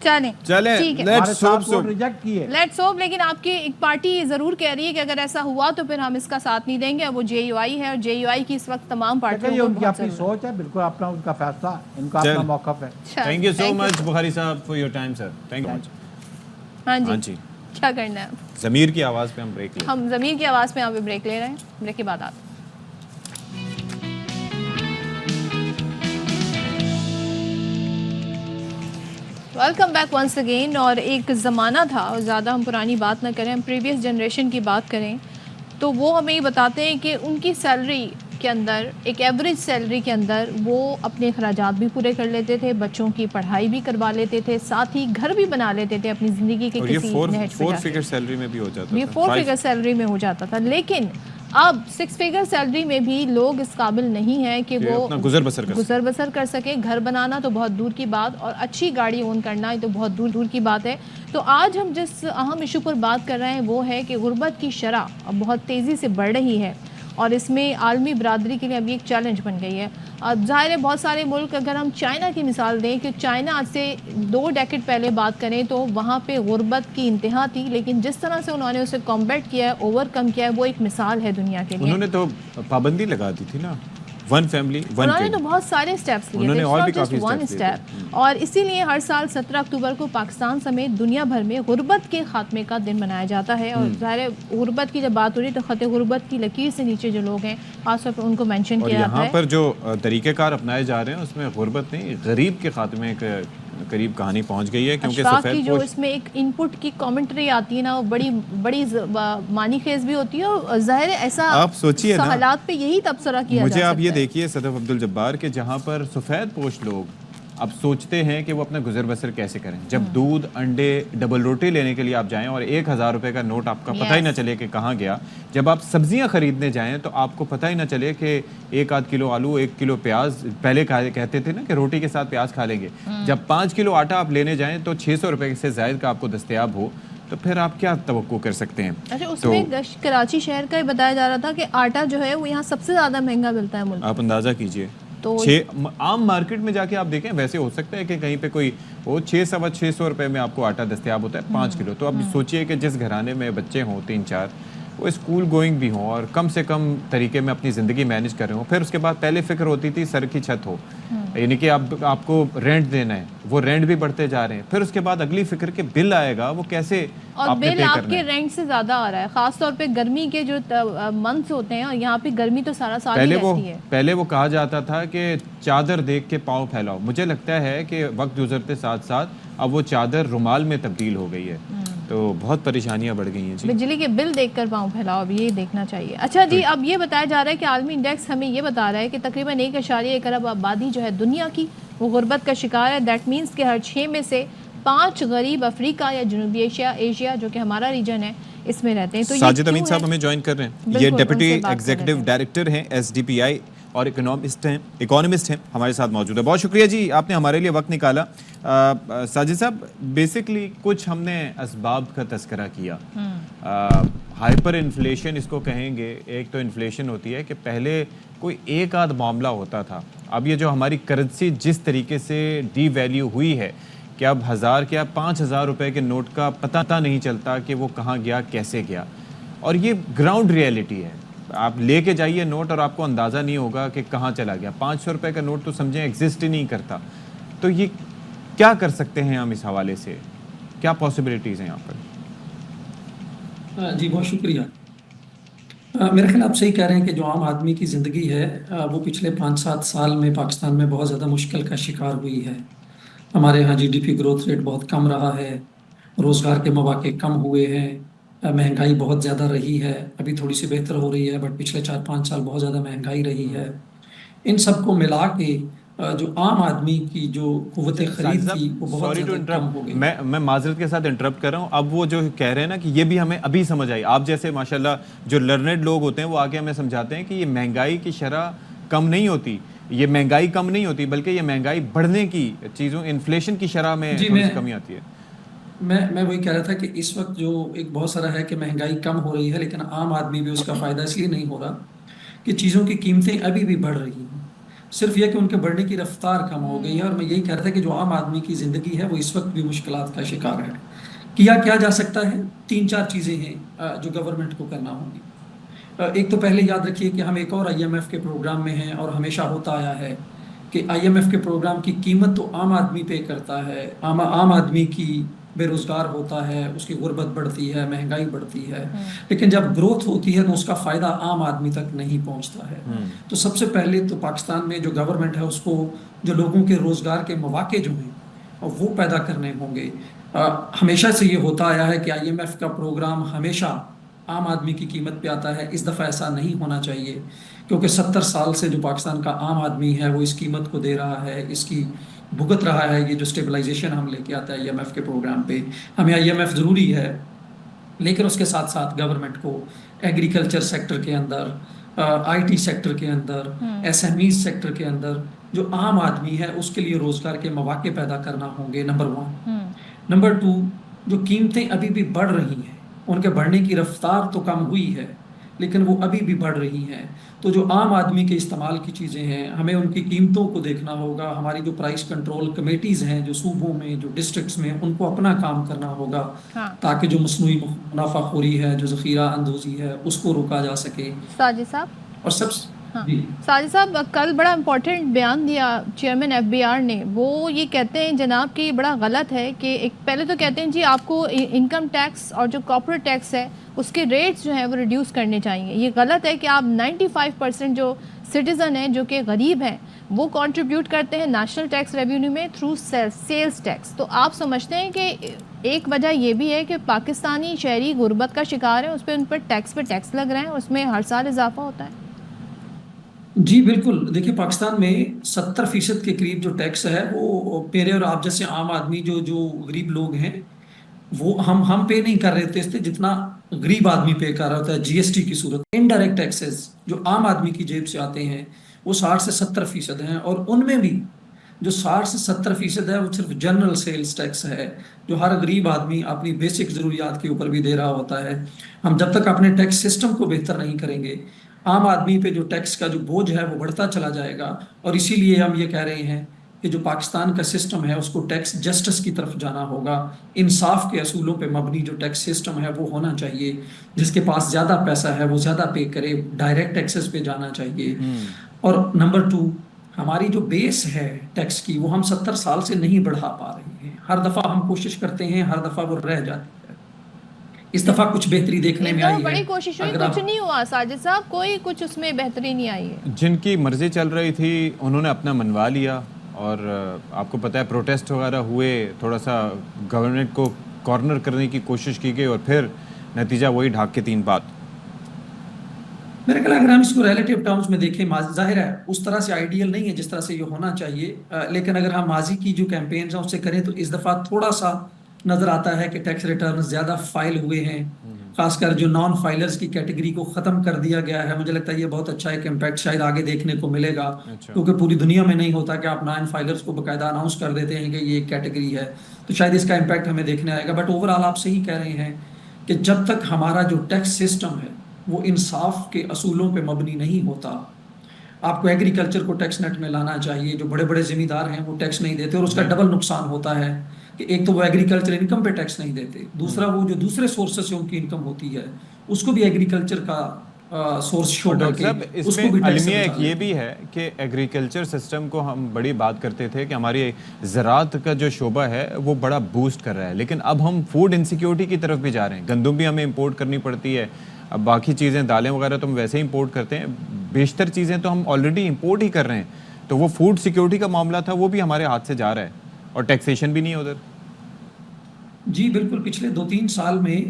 चले ठीक है, लेट्स होप रिजेक्ट किए। Let's hope. लेकिन आपकी एक पार्टी जरूर कह रही है कि अगर ऐसा हुआ तो फिर हम इसका साथ नहीं देंगे। वो जेयूआई है, और जेयूआई की इस वक्त तमाम पार्टियों को उनकी अपनी सोच है, बिल्कुल अपना उनका फैसला, इनका अपना मौक़िफ़ है। Thank you so much Bukhari साहब for your time sir, thank you much. हाँ जी, क्या करना है? ज़मीर की आवाज़ पे हम ब्रेक ले, हम ज़मीर की आवाज़ पे यहाँ पे ब्रेक ले रहे हैं। ब्रेक के बाद आते हैं। Welcome back once again. और एक ज़माना था, और ज़्यादा हम पुरानी बात ना करें, हम प्रीवियस जनरेशन की बात करें तो वो हमें ये बताते हैं कि उनकी सैलरी के अंदर, एक एवरेज सैलरी के अंदर, वो अपने अखराजात भी पूरे कर लेते थे, बच्चों की पढ़ाई भी करवा लेते थे, साथ ही घर भी बना लेते थे अपनी ज़िंदगी के किसी नहज पे। 4 फिगर सैलरी में भी हो जाता था, ये 4 फिगर सैलरी में हो जाता था। लेकिन अब 6 फिगर सैलरी में भी लोग इस काबिल नहीं है कि वो अपना गुजर बसर कर सके। घर बनाना तो बहुत दूर की बात, और अच्छी गाड़ी ओन करना तो बहुत दूर की बात है। तो आज हम जिस अहम इशू पर बात कर रहे हैं वो है कि गुर्बत की शरह अब बहुत तेज़ी से बढ़ रही है, और इसमें आलमी बरादरी के लिए अभी एक चैलेंज बन गई है। अब ज़ाहिर है बहुत सारे मुल्क, अगर हम चाइना की मिसाल दें कि चाइना आज से 2 डेकेड पहले बात करें तो वहाँ पे गुर्बत की इंतहा थी, लेकिन जिस तरह से उन्होंने उसे कॉम्बैट किया है, ओवरकम किया है, वो एक मिसाल है दुनिया के लिए। उन्होंने तो पाबंदी लगा दी थी ना, 1 फैमिली 1 उन्होंने तो बहुत सारे स्टेप्स लिए थे, और भी जस्ट काफी वन स्टेप। और इसीलिए हर साल 17 अक्टूबर को पाकिस्तान समेत दुनिया भर में गुर्बत के खात्मे का दिन मनाया जाता है। और ज़ाहिर है गुर्बत की जब बात हो रही है तो खत गुर्बत की लकीर से नीचे जो लोग हैं खासतौर पर उनको मेंशन किया जाता है। यहाँ पर जो तरीक़ेकार अपनाए जा रहे हैं उसमें गुर्बत नहीं, गरीब के खात्मे के करीब कहानी पहुंच गई है, क्योंकि सफेद की जो इसमें एक इनपुट की कमेंट्री आती है ना, वो बड़ी मानी खेज भी होती है। और ज़ाहिर है ऐसा आप सोचिए ना, हालात पे यही तबसरा किया मुझे जा आप ये सकता है। देखिए सदफ अब्दुल जब्बार के, जहाँ पर सफ़ेद पोश लोग अब सोचते हैं कि वो अपना गुजर बसर कैसे करें। जब दूध, अंडे, डबल रोटी लेने के लिए आप जाएं और 1000 रुपये का नोट आपका पता ही ना चले कि कहाँ गया। जब आप सब्जियां खरीदने जाएं तो आपको पता ही ना चले कि 1-8 किलो आलू, 1 किलो प्याज, पहले कहते थे ना कि रोटी के साथ प्याज खा लेंगे। जब 5 किलो आटा आप लेने जाएं तो 600 रुपये से ज़ायद का आपको दस्तयाब हो, तो फिर आप क्या तवक्को कर सकते हैं? अच्छा, उसमें कराची शहर का ही बताया जा रहा था कि आटा जो है वो यहाँ सबसे ज़्यादा महंगा मिलता है मुल्क। आप अंदाज़ा कीजिए تو عام مارکیٹ میں جا کے آپ دیکھیں ویسے ہو سکتا ہے کہ کہیں پہ کوئی وہ 600 روپے میں آپ کو آٹا دستیاب ہوتا ہے 5 کلو. تو اب سوچئے کہ جس گھرانے میں بچے ہوں 3-4 وہ اسکول گوئنگ بھی ہوں اور کم سے کم طریقے میں اپنی زندگی مینج کر رہے ہوں. پھر اس کے بعد پہلے فکر ہوتی تھی سر کی چھت ہو, یعنی کہ اب آپ کو رینٹ دینا ہے, وہ رینٹ بھی بڑھتے جا رہے ہیں. پھر اس کے بعد اگلی فکر کہ بل آئے گا وہ کیسے اور بل آپ کے رینٹ سے زیادہ آ رہا ہے, خاص طور پہ گرمی کے جو منتھس ہوتے ہیں, اور یہاں پہ گرمی تو سارا سال ہی رہتی ہے. پہلے وہ کہا جاتا تھا کہ چادر دیکھ کے پاؤں پھیلاؤ. مجھے لگتا ہے کہ وقت گزرتے ساتھ ساتھ اب وہ چادر رومال میں تبدیل ہو گئی ہے, تو بہت پریشانیاں بڑھ گئی ہیں. بجلی کے بل دیکھ کر پاؤں پھیلاؤ, اب یہ دیکھنا چاہیے. اچھا جی, اب یہ بتایا جا رہا ہے کہ عالمی انڈیکس ہمیں یہ بتا رہا ہے کہ تقریباً 1.1 ارب آبادی جو ہے دنیا کی وہ غربت کا شکار ہے. دیٹ مینس کہ ہر 6 میں سے 5 غریب افریقہ یا جنوبی ایشیا جو کہ ہمارا ریجن ہے اس میں رہتے ہیں. تو ساجد امین صاحب ہمیں جوائن کر رہے ہیں, یہ ڈیپٹی ایگزیکٹو ڈائریکٹر ہیں SDPI اور اکانومسٹ ہیں ہمارے ساتھ موجود ہے. بہت شکریہ جی آپ نے ہمارے لیے وقت نکالا. ساجد صاحب, بیسکلی کچھ ہم نے اسباب کا تذکرہ کیا. ہائپر انفلیشن اس کو کہیں گے. ایک تو انفلیشن ہوتی ہے کہ پہلے کوئی ایک آدھ معاملہ ہوتا تھا, اب یہ جو ہماری کرنسی جس طریقے سے ڈی ویلیو ہوئی ہے کہ اب 1000 کیا 5000 روپے کے نوٹ کا پتہ نہیں چلتا کہ وہ کہاں گیا کیسے گیا. اور یہ گراؤنڈ ریئلٹی ہے. آپ لے کے جائیے نوٹ اور آپ کو اندازہ نہیں ہوگا کہ کہاں چلا گیا. 500 روپے کا نوٹ تو سمجھیں ایگزسٹ ہی نہیں کرتا. تو یہ کیا کر سکتے ہیں ہم اس حوالے سے, کیا پاسبلٹیز ہیں یہاں پر؟ جی بہت شکریہ. میرا خیال آپ صحیح کہہ رہے ہیں کہ جو عام آدمی کی زندگی ہے وہ پچھلے 5-7 سال میں پاکستان میں بہت زیادہ مشکل کا شکار ہوئی ہے. ہمارے ہاں GDP گروتھ ریٹ بہت کم رہا ہے, روزگار کے مواقع کم ہوئے ہیں, مہنگائی بہت زیادہ رہی ہے. ابھی تھوڑی سی بہتر ہو رہی ہے بٹ پچھلے 4-5 سال بہت زیادہ مہنگائی رہی ہے. ان سب کو ملا کے جو عام آدمی کی جو قوت خرید تھی وہ بہت زیادہ کم ہو گئی. میں معذرت کے ساتھ انٹرپٹ کر رہا ہوں. اب وہ جو کہہ رہے ہیں نا کہ یہ بھی ہمیں ابھی سمجھ آئی, آپ جیسے ماشاءاللہ جو لرنڈ لوگ ہوتے ہیں وہ آگے ہمیں سمجھاتے ہیں کہ یہ مہنگائی کی شرح کم نہیں ہوتی, یہ مہنگائی کم نہیں ہوتی بلکہ یہ مہنگائی بڑھنے کی چیزوں انفلیشن کی شرح میں کمی آتی ہے. میں وہی کہہ رہا تھا کہ اس وقت جو ایک بہت سارا ہے کہ مہنگائی کم ہو رہی ہے لیکن عام آدمی بھی اس کا فائدہ اس لیے نہیں ہو رہا کہ چیزوں کی قیمتیں ابھی بھی بڑھ رہی ہیں. صرف یہ کہ ان کے بڑھنے کی رفتار کم ہو گئی ہے. اور میں یہی کہہ رہا تھا کہ جو عام آدمی کی زندگی ہے وہ اس وقت بھی مشکلات کا شکار ہے. کیا جا سکتا ہے؟ 3-4 چیزیں ہیں جو گورنمنٹ کو کرنا ہوں گی. ایک تو پہلے یاد رکھیے کہ ہم ایک اور IMF کے پروگرام میں ہیں اور ہمیشہ ہوتا آیا ہے کہ IMF کے پروگرام کی قیمت تو عام آدمی پے کرتا ہے. عام آدمی کی بے روزگار ہوتا ہے, اس کی غربت بڑھتی ہے, مہنگائی بڑھتی ہے, لیکن جب گروتھ ہوتی ہے تو اس کا فائدہ عام آدمی تک نہیں پہنچتا ہے. تو سب سے پہلے تو پاکستان میں جو گورنمنٹ ہے اس کو جو لوگوں کے روزگار کے مواقع جو ہیں وہ پیدا کرنے ہوں گے. ہمیشہ سے یہ ہوتا آیا ہے کہ IMF کا پروگرام ہمیشہ عام آدمی کی قیمت پہ آتا ہے. اس دفعہ ایسا نہیں ہونا چاہیے کیونکہ 70 سال سے جو پاکستان کا عام آدمی ہے وہ اس قیمت کو دے رہا ہے, اس کی بھگت رہا ہے. یہ جو اسٹیبلائزیشن ہم لے کے آتا ہے IMF کے پروگرام پہ, ہمیں IMF ضروری ہے لیکن اس کے ساتھ ساتھ گورنمنٹ کو ایگریکلچر سیکٹر کے اندر, IT سیکٹر کے اندر, SME سیکٹر کے اندر جو عام آدمی ہے اس کے لیے روزگار کے مواقع پیدا کرنا ہوں گے. نمبر 1. نمبر 2, جو قیمتیں ابھی بھی بڑھ رہی ہیں ان کے بڑھنے کی رفتار تو کم ہوئی ہے لیکن وہ ابھی بھی بڑھ رہی ہیں. تو جو عام آدمی کے استعمال کی چیزیں ہیں ہمیں ان کی قیمتوں کو دیکھنا ہوگا. ہماری جو پرائس کنٹرول کمیٹیز ہیں جو صوبوں میں, جو ڈسٹرکٹس میں, ان کو اپنا کام کرنا ہوگا تاکہ جو مصنوعی منافع خوری ہے, جو ذخیرہ اندوزی ہے اس کو روکا جا سکے. ساجد صاحب اور ساجد صاحب کل بڑا امپورٹنٹ بیان دیا چیئرمین FBR نے. وہ یہ کہتے ہیں جناب کہ یہ بڑا غلط ہے کہ پہلے تو کہتے ہیں جی آپ کو انکم ٹیکس اور جو کارپوریٹ ٹیکس ہے اس کے ریٹس جو ہیں وہ ریڈیوس کرنے چاہیے. یہ غلط ہے کہ آپ 95% جو سٹیزن ہیں جو کہ غریب ہیں وہ کنٹریبیوٹ کرتے ہیں نیشنل ٹیکس ریونیو میں تھرو سیلز ٹیکس. تو آپ سمجھتے ہیں کہ ایک وجہ یہ بھی ہے کہ پاکستانی شہری غربت کا شکار ہیں, اس پہ ان پر ٹیکس لگ رہے ہیں, اس میں ہر سال اضافہ ہوتا ہے؟ جی بالکل. دیکھیے پاکستان میں 70% کے قریب جو ٹیکس ہے وہ میرے اور آپ جیسے عام آدمی جو غریب لوگ ہیں وہ ہم پے نہیں کر رہے تھے جتنا غریب آدمی پے کر رہا ہوتا ہے GST کی صورت. انڈائریکٹ ٹیکسز جو عام آدمی کی جیب سے آتے ہیں وہ 60 سے 70% ہیں اور ان میں بھی جو 60 سے 70% ہے وہ صرف جنرل سیلز ٹیکس ہے جو ہر غریب آدمی اپنی بیسک ضروریات کے اوپر بھی دے رہا ہوتا ہے. ہم جب تک اپنے ٹیکس سسٹم کو بہتر نہیں کریں گے عام آدمی پہ جو ٹیکس کا جو بوجھ ہے وہ بڑھتا چلا جائے گا، اور اسی لیے ہم یہ کہہ رہے ہیں کہ جو پاکستان کا سسٹم ہے اس کو ٹیکس جسٹس کی طرف جانا ہوگا، انصاف کے اصولوں پہ مبنی جو ٹیکس سسٹم ہے وہ ہونا چاہیے، جس کے پاس زیادہ پیسہ ہے وہ زیادہ پے کرے، ڈائریکٹ ٹیکسز پہ جانا چاہیے۔ اور نمبر 2، ہماری جو بیس ہے ٹیکس کی وہ ہم 70 سال سے نہیں بڑھا پا رہے ہیں، ہر دفعہ ہم کوشش کرتے ہیں، ہر دفعہ وہ رہ جاتی ہے۔ اس دفعہ کچھ بہتری دیکھنے میں آئی ہے، بڑی کوشش ہوئی، کچھ نہیں ہوا ساجد صاحب، کوئی کچھ اس میں بہتری نہیں آئی ہے۔ جن کی مرضی چل رہی تھی انہوں نے اپنا منوا لیا، اور آپ کو پتہ ہے پروٹیسٹ وغیرہ ہوئے، تھوڑا سا گورنمنٹ کو کارنر کرنے کی کوشش کی گئی، اور پھر نتیجہ وہی ڈھاک کے 3 بات۔ میرے خیال اگر ہم اس کو ریلیٹیو ٹرمز میں دیکھیں، ظاہر ہے اس طرح سے آئیڈیل نہیں ہے جس طرح سے یہ ہونا چاہیے، لیکن اگر ہم ماضی کی جو کیمپینز ہیں اس سے کریں تو اس دفعہ تھوڑا سا نظر آتا ہے کہ ٹیکس ریٹرن زیادہ فائل ہوئے ہیں، خاص کر جو نان فائلرز کی کیٹیگری کو ختم کر دیا گیا ہے۔ مجھے لگتا ہے یہ بہت اچھا ایک امپیکٹ شاید آگے دیکھنے کو ملے گا، کیونکہ پوری دنیا میں نہیں ہوتا کہ آپ نان فائلرز کو باقاعدہ اناؤنس کر دیتے ہیں کہ یہ ایک کیٹیگری ہے، تو شاید اس کا امپیکٹ ہمیں دیکھنے آئے گا۔ بٹ اوور آل آپ صحیح کہہ رہے ہیں کہ جب تک ہمارا جو ٹیکس سسٹم ہے وہ انصاف کے اصولوں پہ مبنی نہیں ہوتا، آپ کو ایگریکلچر کو ٹیکس نیٹ میں لانا چاہیے، جو بڑے بڑے ذمہ دار ہیں وہ ٹیکس نہیں دیتے، اور اس کا ڈبل نقصان ہوتا ہے کہ ایک تو وہ ایگریکلچر انکم پہ ٹیکس نہیں دیتے، دوسرا وہ جو دوسرے سورسز سے ان کی انکم ہوتی ہے اس کو بھی ایگریکلچر کا سورس شو کر کے اس کو بھی ٹیکس۔ ایک یہ بھی ہے کہ ایگریکلچر سسٹم کو ہم بڑی بات کرتے تھے کہ ہماری زراعت کا جو شعبہ ہے وہ بڑا بوسٹ کر رہا ہے، لیکن اب ہم فوڈ انسیکیورٹی کی طرف بھی جا رہے ہیں، گندم بھی ہمیں امپورٹ کرنی پڑتی ہے، اب باقی چیزیں دالیں وغیرہ تو ہم ویسے ہی امپورٹ کرتے ہیں، بیشتر چیزیں تو ہم آلریڈی امپورٹ ہی کر رہے ہیں، تو وہ فوڈ سیکیورٹی کا معاملہ تھا وہ بھی ہمارے ہاتھ سے جا رہا ہے، اور ٹیکسیشن بھی نہیں ہے ادھر۔ جی بالکل، پچھلے 2-3 سال میں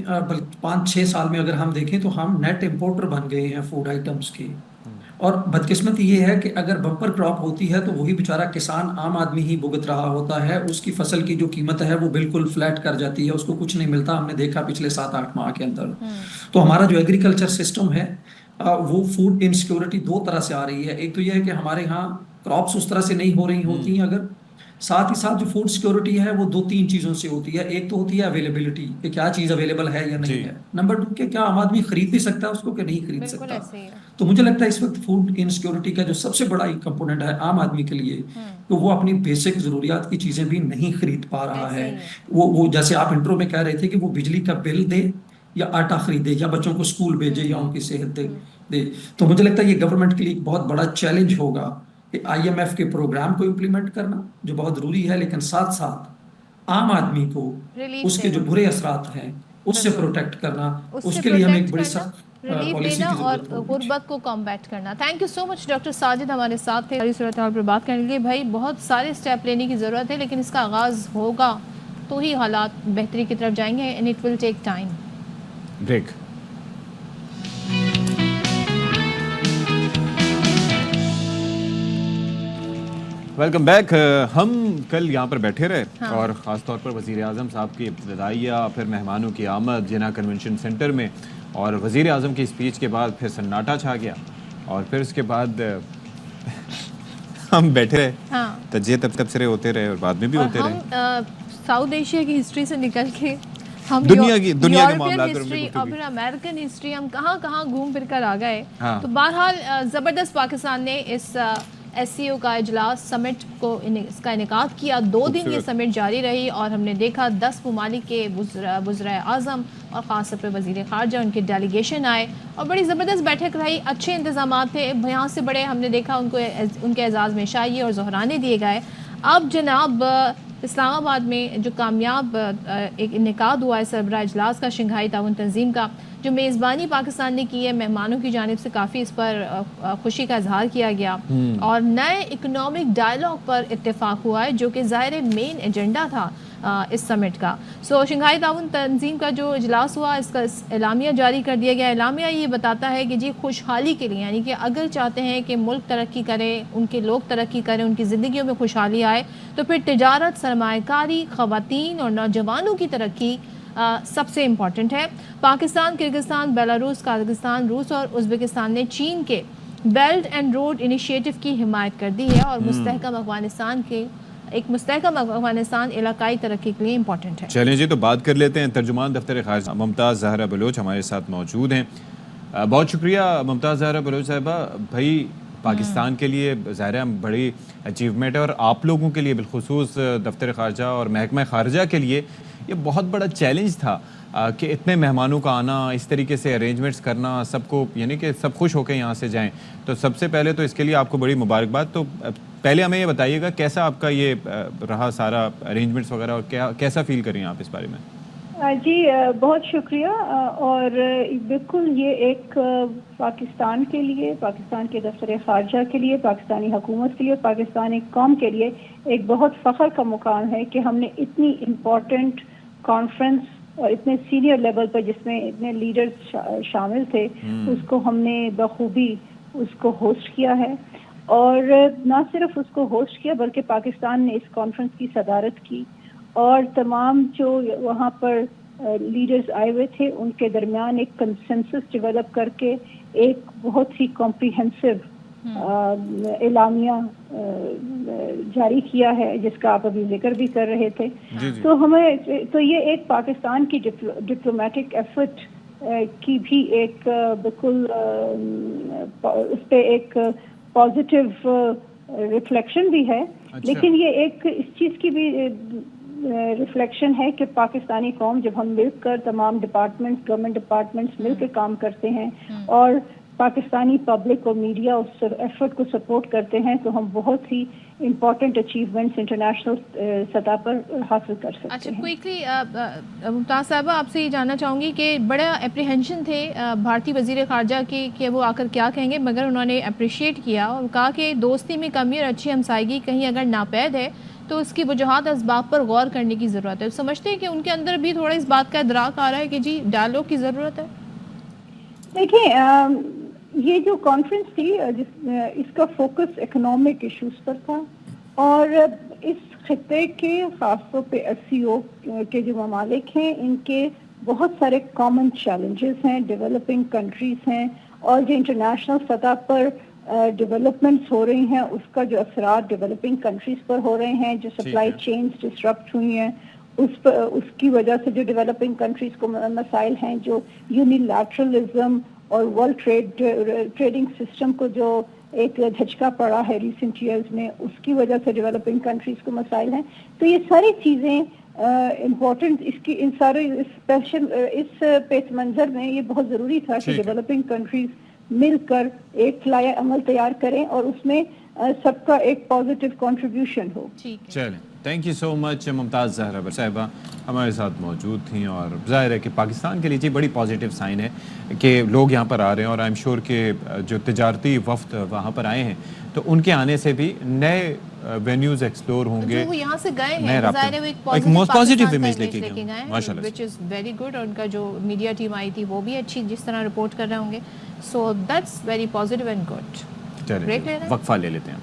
5-6 سال میں اگر ہم دیکھیں تو ہم نیٹ امپورٹر بن گئے ہیں فوڈ آئٹمس کے، اور بدقسمتی یہ ہے کہ اگر بمپر کراپ ہوتی ہے تو وہی بیچارہ کسان عام آدمی ہی بھگت رہا ہوتا ہے، اس کی فصل کی جو قیمت ہے وہ بالکل فلیٹ کر جاتی ہے، اس کو کچھ نہیں ملتا، ہم نے دیکھا پچھلے 7-8 ماہ کے اندر۔ تو ہمارا جو ایگریکلچر سسٹم ہے وہ فوڈ انسیکیورٹی 2 طرح سے آ رہی ہے، ایک تو یہ ہے کہ ہمارے ہاں کراپس اس طرح سے نہیں ہو رہی ہوتی ہیں، اگر ساتھ ہی ساتھ جو فوڈ سیکیورٹی ہے وہ 2-3 چیزوں سے ہوتی ہے، ایک تو ہوتی ہے اویلیبلٹی کہ کیا چیز اویلیبل ہے یا نہیں ہے، نمبر 2 کہ کیا عام آدمی خرید بھی سکتا ہے اس کو کہ نہیں خرید سکتا۔ تو مجھے لگتا ہے اس وقت فوڈ انسیکیورٹی کا جو سب سے بڑا کمپوننٹ ہے عام آدمی کے لیے تو وہ اپنی بیسک ضروریات کی چیزیں بھی نہیں خرید پا رہا ہے، وہ جیسے آپ انٹرو میں کہہ رہے تھے کہ وہ بجلی کا بل دے یا آٹا خریدے یا بچوں کو اسکول بھیجے یا ان کی صحت دے، تو مجھے لگتا ہے یہ گورنمنٹ کے لیے ایک بہت بڑا چیلنج ہوگا کہ IMF کے پروگرام کو امپلیمنٹ کرنا جو بہت ضروری ہے، لیکن ساتھ ساتھ عام آدمی کو اس کے جو برے اثرات ہیں اس سے پروٹیکٹ کرنا، اس کے لیے ہمیں ایک بڑی سخت پالیسی کی ضرورت اور غربت کو کمبیٹ کرنا۔ Thank you so much doctor Sajid ہمارے ساتھ تھے صورتحال پر بات کرنے کے لیے۔ بھائی بہت سارے اسٹیپ لینے کی ضرورت ہے، لیکن اس کا آغاز ہوگا تو ہی حالات بہتری کی طرف جائیں گے، and it will take time. Break. Welcome back. ہم کل یہاں پر بیٹھے رہے اور خاص طور پر وزیر اعظم صاحب کی ابتدائیہ، پھر مہمانوں کی آمد جناح کنونشن سینٹر میں، اور وزیر اعظم کی اسپیچ کے بعد پھر سناٹا چھا گیا، اور پھر اس کے بعد ہم بیٹھے رہے، تجزیے تبصرے ہوتے رہے اور بعد میں بھی ہوتے رہے، ساؤتھ ایشیا کی ہسٹری سے نکل کے ہم دنیا کے معاملات ہسٹری اور پھر امریکن ہسٹری، ہم کہاں کہاں گھوم پھر کر آ گئے۔ تو بہرحال زبردست پاکستان نے اس SCO کا اجلاس سمٹ کو اس کا انعقاد کیا، 2 دن یہ سمٹ جاری رہی، اور ہم نے دیکھا 10 ممالک کے وزرائے اعظم اور خاص طور پہ وزیر خارجہ ان کے ڈیلیگیشن آئے، اور بڑی زبردست بیٹھک رہی، اچھے انتظامات تھے، یہاں سے بڑے ہم نے دیکھا ان کے اعزاز میں شاہیے اور زہرانے دیے گئے۔ اب جناب اسلام آباد میں جو کامیاب ایک انعقاد ہوا ہے سربراہ اجلاس کا شنگھائی تعاون تنظیم کا، جو میزبانی پاکستان نے کی ہے، مہمانوں کی جانب سے کافی اس پر خوشی کا اظہار کیا گیا، اور نئے اکنامک ڈائیلاگ پر اتفاق ہوا ہے جو کہ ظاہر مین ایجنڈا تھا اس سمٹ کا۔ شنگھائی تعاون تنظیم کا جو اجلاس ہوا اس کا اعلامیہ جاری کر دیا گیا۔ اعلامیہ یہ بتاتا ہے کہ جی خوشحالی کے لیے، یعنی کہ اگر چاہتے ہیں کہ ملک ترقی کرے، ان کے لوگ ترقی کریں، ان کی زندگیوں میں خوشحالی آئے، تو پھر تجارت، سرمایہ کاری، خواتین اور نوجوانوں کی ترقی سب سے امپورٹنٹ ہے۔ پاکستان، کرغزستان، بیلاروس، قازقستان، روس اور ازبکستان نے چین کے بیلٹ اینڈ روڈ انیشیٹو کی حمایت کر دی ہے، اور مستحکم افغانستان کے ایک مستحکم افغانستان علاقائی ترقی کے لیے امپورٹنٹ ہے۔ چلیں جی، تو بات کر لیتے ہیں۔ ترجمان دفتر خارجہ ممتاز زہرا بلوچ ہمارے ساتھ موجود ہیں۔ بہت شکریہ ممتاز زہرا بلوچ صاحبہ. بھائی پاکستان کے لیے ظاہر ہے بڑی اچیومنٹ ہے، اور آپ لوگوں کے لیے بالخصوص دفتر خارجہ اور محکمہ خارجہ کے لیے یہ بہت بڑا چیلنج تھا کہ اتنے مہمانوں کا آنا، اس طریقے سے ارینجمنٹس کرنا، سب کو یعنی کہ سب خوش ہو کے یہاں سے جائیں. تو سب سے پہلے تو اس کے لیے آپ کو بڑی مبارکباد. تو پہلے ہمیں یہ بتائیے گا کیسا آپ کا یہ رہا سارا ارینجمنٹس وغیرہ، اور کیسا فیل کر رہی ہیں آپ اس بارے میں؟ جی بہت شکریہ. اور بالکل یہ ایک پاکستان کے لیے، پاکستان کے دفتر خارجہ کے لیے، پاکستانی حکومت کے لیے، پاکستانی قوم کے لیے ایک بہت فخر کا مقام ہے کہ ہم نے اتنی امپورٹنٹ کانفرنس اور اتنے سینئر لیول پر جس میں اتنے لیڈرز شامل تھے اس کو ہم نے بخوبی اس کو ہوسٹ کیا ہے. اور نہ صرف اس کو ہوسٹ کیا بلکہ پاکستان نے اس کانفرنس کی صدارت کی، اور تمام جو وہاں پر لیڈرز آئے ہوئے تھے ان کے درمیان ایک کنسنسس ڈیولپ کر کے ایک بہت ہی کمپریہنسو اعلامیہ جاری کیا ہے جس کا آپ ابھی ذکر بھی کر رہے تھے. تو تو یہ ایک پاکستان کی ڈپلومیٹک ایفرٹ کی بھی ایک بالکل اس پہ ایک پازیٹیو ریفلیکشن بھی ہے. لیکن یہ ایک اس چیز کی بھی ریفلیکشن ہے کہ پاکستانی قوم جب ہم مل کر تمام ڈپارٹمنٹس، گورنمنٹ ڈپارٹمنٹس مل کے کام کرتے ہیں اور پاکستانی پبلک اور میڈیا اس ایفرٹ کو سپورٹ کرتے ہیں تو ہم بہت ہی امپورٹنٹ اچیومنٹس انٹرنیشنل سطح پر حاصل کر سکتے ہیں. اچھا کوئکلی ممتاز صاحبہ آپ سے یہ جاننا چاہوں گی کہ بڑا اپریہنشن تھے بھارتی وزیر خارجہ کے کہ وہ آ کر کیا کہیں گے، مگر انہوں نے اپریشیٹ کیا اور کہا کہ دوستی میں کمی اور اچھی ہمسائیگی کہیں اگر ناپید ہے تو اس کی وجوہات اسباب پر غور کرنے کی ضرورت ہے. سمجھتے ہیں کہ ان کے اندر بھی تھوڑا اس بات کا ادراک آ رہا ہے کہ جی ڈائلاگ کی ضرورت ہے؟ دیکھیں یہ جو کانفرنس تھی اس کا فوکس اکنامک ایشوز پر تھا، اور اس خطے کے خاص طور پہ SCO کے جو ممالک ہیں ان کے بہت سارے کامن چیلنجز ہیں، ڈیولپنگ کنٹریز ہیں، اور جو انٹرنیشنل سطح پر ڈیولپمنٹس ہو رہی ہیں اس کا جو اثرات ڈیولپنگ کنٹریز پر ہو رہے ہیں، جو سپلائی چینز ڈسرپٹ ہوئی ہیں اس کی وجہ سے جو ڈیولپنگ کنٹریز کو مسائل ہیں، جو یونیلیٹرلزم اور ورلڈ ٹریڈنگ سسٹم کو جو ایک دھچکا پڑا ہے ریسنٹ ایئرز میں، اس کی وجہ سے ڈیولپنگ کنٹریز کو مسائل ہیں. تو یہ ساری چیزیں امپورٹنٹ ان سارے اسپیشل اس پیش منظر میں یہ بہت ضروری تھا کہ ڈیولپنگ کنٹریز مل کر ایک فلائے عمل تیار کریں اور اس میں سب کا ایک پازیٹیو کنٹریبیوشن ہو. چلیں تھینک یو سو مچ ممتاز زہرا صاحبہ ہمارے ساتھ موجود تھیں. اور ظاہر ہے کہ پاکستان کے لیے جی بڑی پازیٹیو سائن ہے کہ لوگ یہاں پر آ رہے ہیں، اور آئی ایم شیور کہ جو تجارتی وفد وہاں پر آئے ہیں تو ان کے آنے سے بھی نئے وینیوز ایکسپلور ہوں گے. وہ یہاں سے گئے ہیں ظاہر ہے وہ ایک پازیٹیو امیج لے کے گئے ہیں ماشاءاللہ، which is very good. اور ان کا جو میڈیا ٹیم آئی تھی وہ بھی اچھی جس طرح رپورٹ کر رہے ہوں گے. So that's very positive and good. چلیں وقفہ لے لیتے ہیں.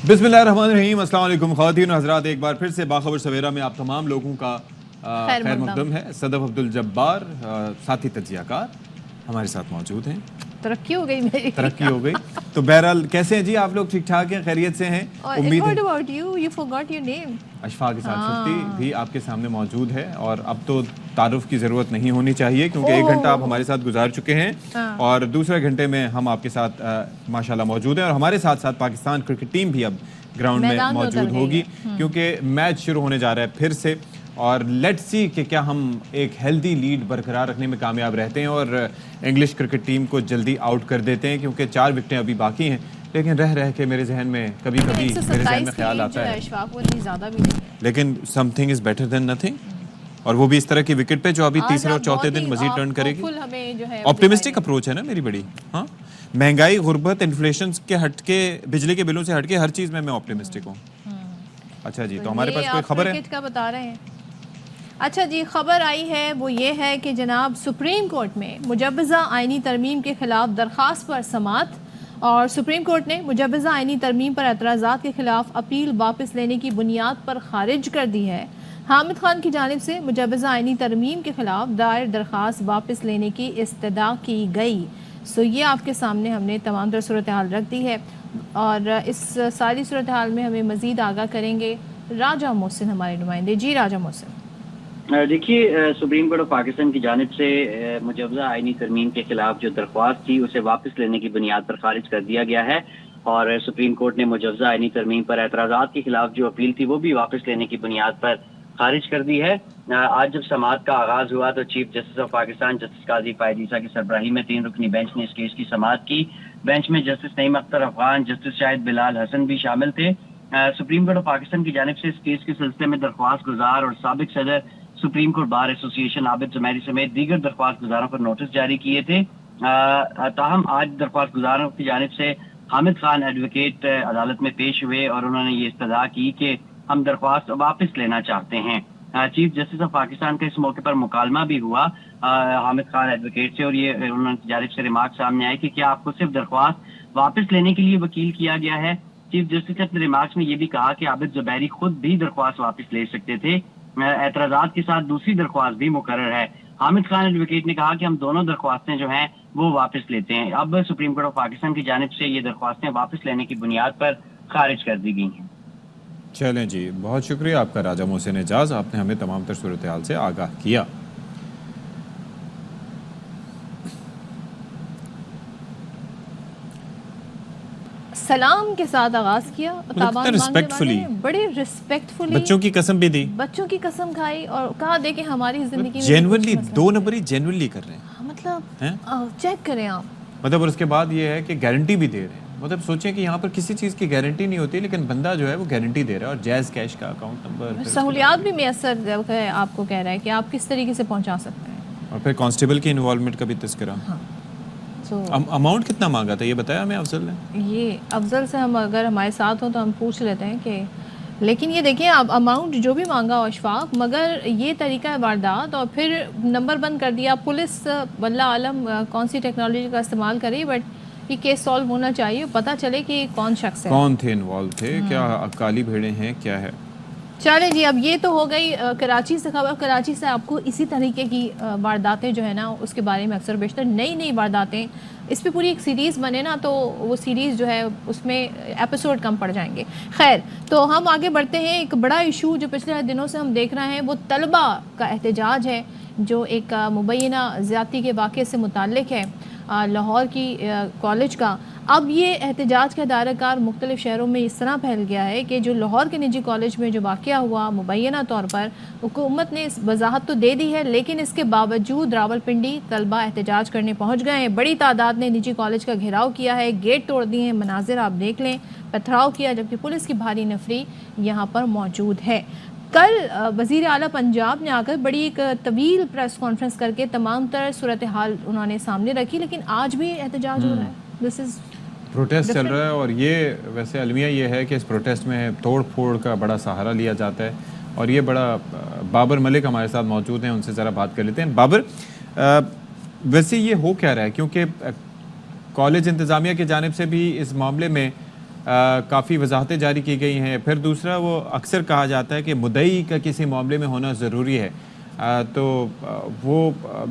بسم اللہ الرحمن الرحیم. السلام علیکم خواتین و حضرات، ایک بار پھر سے باخبر سویرا میں آپ تمام لوگوں کا خیر مقدم ہے. صدف عبدالجبار ساتھی تجزیہ کار ہمارے ساتھ موجود ہیں. ترقی ہو گئی میری، ترقی ہو گئی. تو بہرحال کیسے ہیں جی آپ لوگ؟ ٹھیک ٹھاک ہیں، خیریت سے ہیں؟ امید ہے. اشفاق اسحاق شفتی بھی آپ کے سامنے موجود ہے، اور اب تو تعارف کی ضرورت نہیں ہونی چاہیے کیونکہ 1 گھنٹہ آپ ہمارے ساتھ گزار چکے ہیں، اور دوسرے گھنٹے میں ہم آپ کے ساتھ ماشاءاللہ موجود ہیں. اور ہمارے ساتھ ساتھ پاکستان کرکٹ ٹیم بھی اب گراؤنڈ میں موجود ہوگی کیونکہ میچ شروع ہونے جا رہا ہے پھر سے. اور لیٹس سی کہ کیا ہم ایک ہیلدی لیڈ برقرار رکھنے میں کامیاب رہتے ہیں اور انگلش کرکٹ ٹیم کو جلدی آؤٹ کر دیتے ہیں، کیونکہ 4 وکٹیں ابھی باقی ہیں. لیکن رہ کے میرے ذہن میں کبھی میرے ذہن میں خیال آتا ہے لیکن some thing is better than nothing, اور وہ بھی اس طرح کی وکٹ پہ جو ابھی تیسرے اور چوتھے دن مزید ٹرن کرے گی. آپٹیمسٹک اپروچ ہے نا میری بڑی. ہاں مہنگائی، غربت، انفلیشن کے ہٹ کے، بجلی کے بلوں سے ہٹ کے ہر چیز میں آپٹیمسٹک ہوں. اچھا جی، تو ہمارے پاس کوئی خبر ہے کا بتا رہے ہیں؟ اچھا جی، خبر آئی ہے وہ یہ ہے کہ جناب سپریم کورٹ میں مجوزہ آئینی ترمیم کے خلاف درخواست پر سماعت، اور سپریم کورٹ نے مجوزہ آئینی ترمیم پر اعتراضات کے خلاف اپیل واپس لینے کی بنیاد پر خارج کر دی ہے. حامد خان کی جانب سے مجوزہ آئینی ترمیم کے خلاف دائر درخواست واپس لینے کی استدعا کی گئی. سو یہ آپ کے سامنے ہم نے تمام تر صورتحال رکھ دی ہے، اور اس ساری صورتحال میں ہمیں مزید آگاہ کریں گے राजा मोहसिन हमारे नुमाइंदे। जी राजा मोहसिन। देखिए, सुप्रीम कोर्ट ऑफ पाकिस्तान की जानिब से मुजवजा आईनी तरमीम के खिलाफ जो दरख्वास्त थी उसे वापस लेने की बुनियाद पर खारिज कर दिया गया है, और सुप्रीम कोर्ट ने मुजवजा आईनी तरमीम पर एतराज़ात के खिलाफ जो अपील थी वो भी वापस लेने की बुनियाद पर खारिज कर दी है। आज जब समाअत का आगाज़ हुआ तो chief justice of Pakistan justice Qazi Faez Isa की सरबराही में 3 रुकनी बेंच ने इस केस की समाअत की। बेंच में जस्टिस नईम अख्तर अफगान, जस्टिस शाहिद बिलाल हसन भी शामिल थे। सुप्रीम कोर्ट ऑफ पाकिस्तान की जानिब से इस केस के सिलसिले में दरख्वास्त गुजार और साबिक सदर supreme court bar association Abid Zuberi समेत दीगर दरख्वास्त गुजारों पर नोटिस जारी किए थे। ताहम आज दरख्वास्त गुजारों की जानिब से हामिद खान एडवोकेट अदालत में पेश हुए और उन्होंने ये इस्तदा की कि हम दरख्वास्त वापस लेना चाहते हैं। चीफ जस्टिस ऑफ पाकिस्तान का इस मौके पर मुकालमा भी हुआ हामिद खान एडवोकेट से, और ये उन्होंने जानिब से रिमार्क सामने आए कि क्या आपको सिर्फ दरख्वास्त वापस लेने के लिए वकील किया गया है। चीफ जस्टिस ने अपने रिमार्क्स में ये भी कहा कि आबिद जुबैरी खुद भी दरख्वास्त वापस ले सकते थे। एतराज़ात के साथ दूसरी दरख्वास्त भी मुकर्रर है। हामिद खान एडवोकेट ने कहा कि हम दोनों दरख्वास्तें जो हैं वो वापस लेते हैं। अब सुप्रीम कोर्ट ऑफ पाकिस्तान की जानिब से ये दरख्वास्तें वापस लेने की बुनियाद पर खारिज कर दी गई हैं। चलें जी, बहुत शुक्रिया आपका राजा मोहसिन एजाज, आपने हमें तमाम तर सूरत हाल से आगाह किया। सलाम के साथ आगाज किया, रिस्पेक्टफुली, बड़े रिस्पेक्टफुली, बच्चों की कसम भी दी, बच्चों की कसम खाई और कहा दे कि हमारी जिंदगी में जेन्युइनली 2 नंबर ही जेन्युइनली कर रहे हैं। मतलब चेक करें आप, मतलब और उसके बाद ये है कि गारंटी भी दे रहे हैं। मतलब सोचें कि यहाँ पर किसी चीज़ की गारंटी नहीं होती, लेकिन बंदा जो है वो गारंटी दे रहा है, और जैज़ कैश का अकाउंट नंबर, सहूलियात भी मैसर आपको कह रहा है कि आप किस तरीके से पहुँचा सकते हैं, और फिर कांस्टेबल की इन्वॉल्वमेंट का भी तस्करा। अमाउंट कितना मांगा था ये बताया हमें अफजल ने? ये अफजल से हम अगर हमारे साथ हो तो हम पूछ लेते हैं कि, लेकिन ये देखिए अब अमाउंट जो भी मांगा अशफाक, मगर ये तरीका है वारदात, और फिर नंबर बंद कर दिया। पुलिस वल्लाह आलम कौन सी टेक्नोलॉजी का इस्तेमाल करी, बट ये केस सॉल्व होना चाहिए, पता चले कि कौन शख्स है, कौन थे इन्वॉल्व थे, क्या काली भेड़ें हैं, क्या है। चलें जी, अब ये तो हो गई कराची से खबर। कराची से आपको इसी तरीके की वारदातें जो है ना उसके बारे में अक्सर बेशतर नई वारदातें, इस पे पूरी एक सीरीज़ बने ना तो वो सीरीज़ जो है उसमें एपिसोड कम पड़ जाएंगे। खैर, तो हम आगे बढ़ते हैं। एक बड़ा इशू जो पिछले दिनों से हम देख रहे हैं वो तलबा का एहतजाज है, जो एक मुबैना ज़्यादती के वाक़े से मुताल्लिक है, लाहौर की कॉलेज का। अब ये एहतजाज का दायराकार मुख्तलिफ शहरों में इस तरह फैल गया है कि जो लाहौर के निजी कॉलेज में जो वाक़या हुआ, मुबैना तौर पर हुकूमत ने इस वजाहत तो दे दी है, लेकिन इसके बावजूद रावलपिंडी तलबा एहतजाज करने पहुँच गए हैं। बड़ी तादाद ने निजी कॉलेज का घेराव किया है, गेट तोड़ दिए हैं, मनाजिर आप देख लें, पथराव किया, जबकि पुलिस की भारी नफरी यहाँ पर मौजूद है। कल वज़ीर आला पंजाब ने आकर बड़ी एक तवील प्रेस कॉन्फ्रेंस करके तमाम तरह सूरत हाल उन्होंने सामने रखी, लेकिन आज भी एहतजाज हो रहा है। दिस इज़ प्रोटेस्ट चल रहा है, और ये वैसे अलमिया ये है कि इस प्रोटेस्ट में तोड़ फोड़ का बड़ा सहारा लिया जाता है, और ये बड़ा बाबर मलिक हमारे साथ मौजूद हैं, उनसे ज़रा बात कर लेते हैं। बाबर, वैसे ये हो क्या रहा है, क्योंकि कॉलेज इंतज़ामिया की जानिब से भी इस मामले में काफ़ी वजाहतें जारी की गई हैं। फिर दूसरा, वो अक्सर कहा जाता है कि मुद्दई का किसी मामले में होना ज़रूरी है, तो वो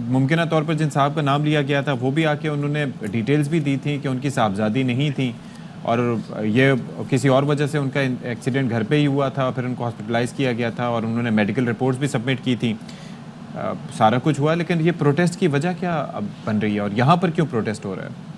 मुमकिन तौर पर जिन साहब का नाम लिया गया था वो भी आके उन्होंने डिटेल्स भी दी थी कि उनकी साहबजादी नहीं थी, और ये किसी और वजह से उनका एक्सीडेंट घर पे ही हुआ था, फिर उनको हॉस्पिटलाइज़ किया गया था, और उन्होंने मेडिकल रिपोर्ट्स भी सबमिट की थी। सारा कुछ हुआ, लेकिन ये प्रोटेस्ट की वजह क्या अब बन रही है, और यहाँ पर क्यों प्रोटेस्ट हो रहा है?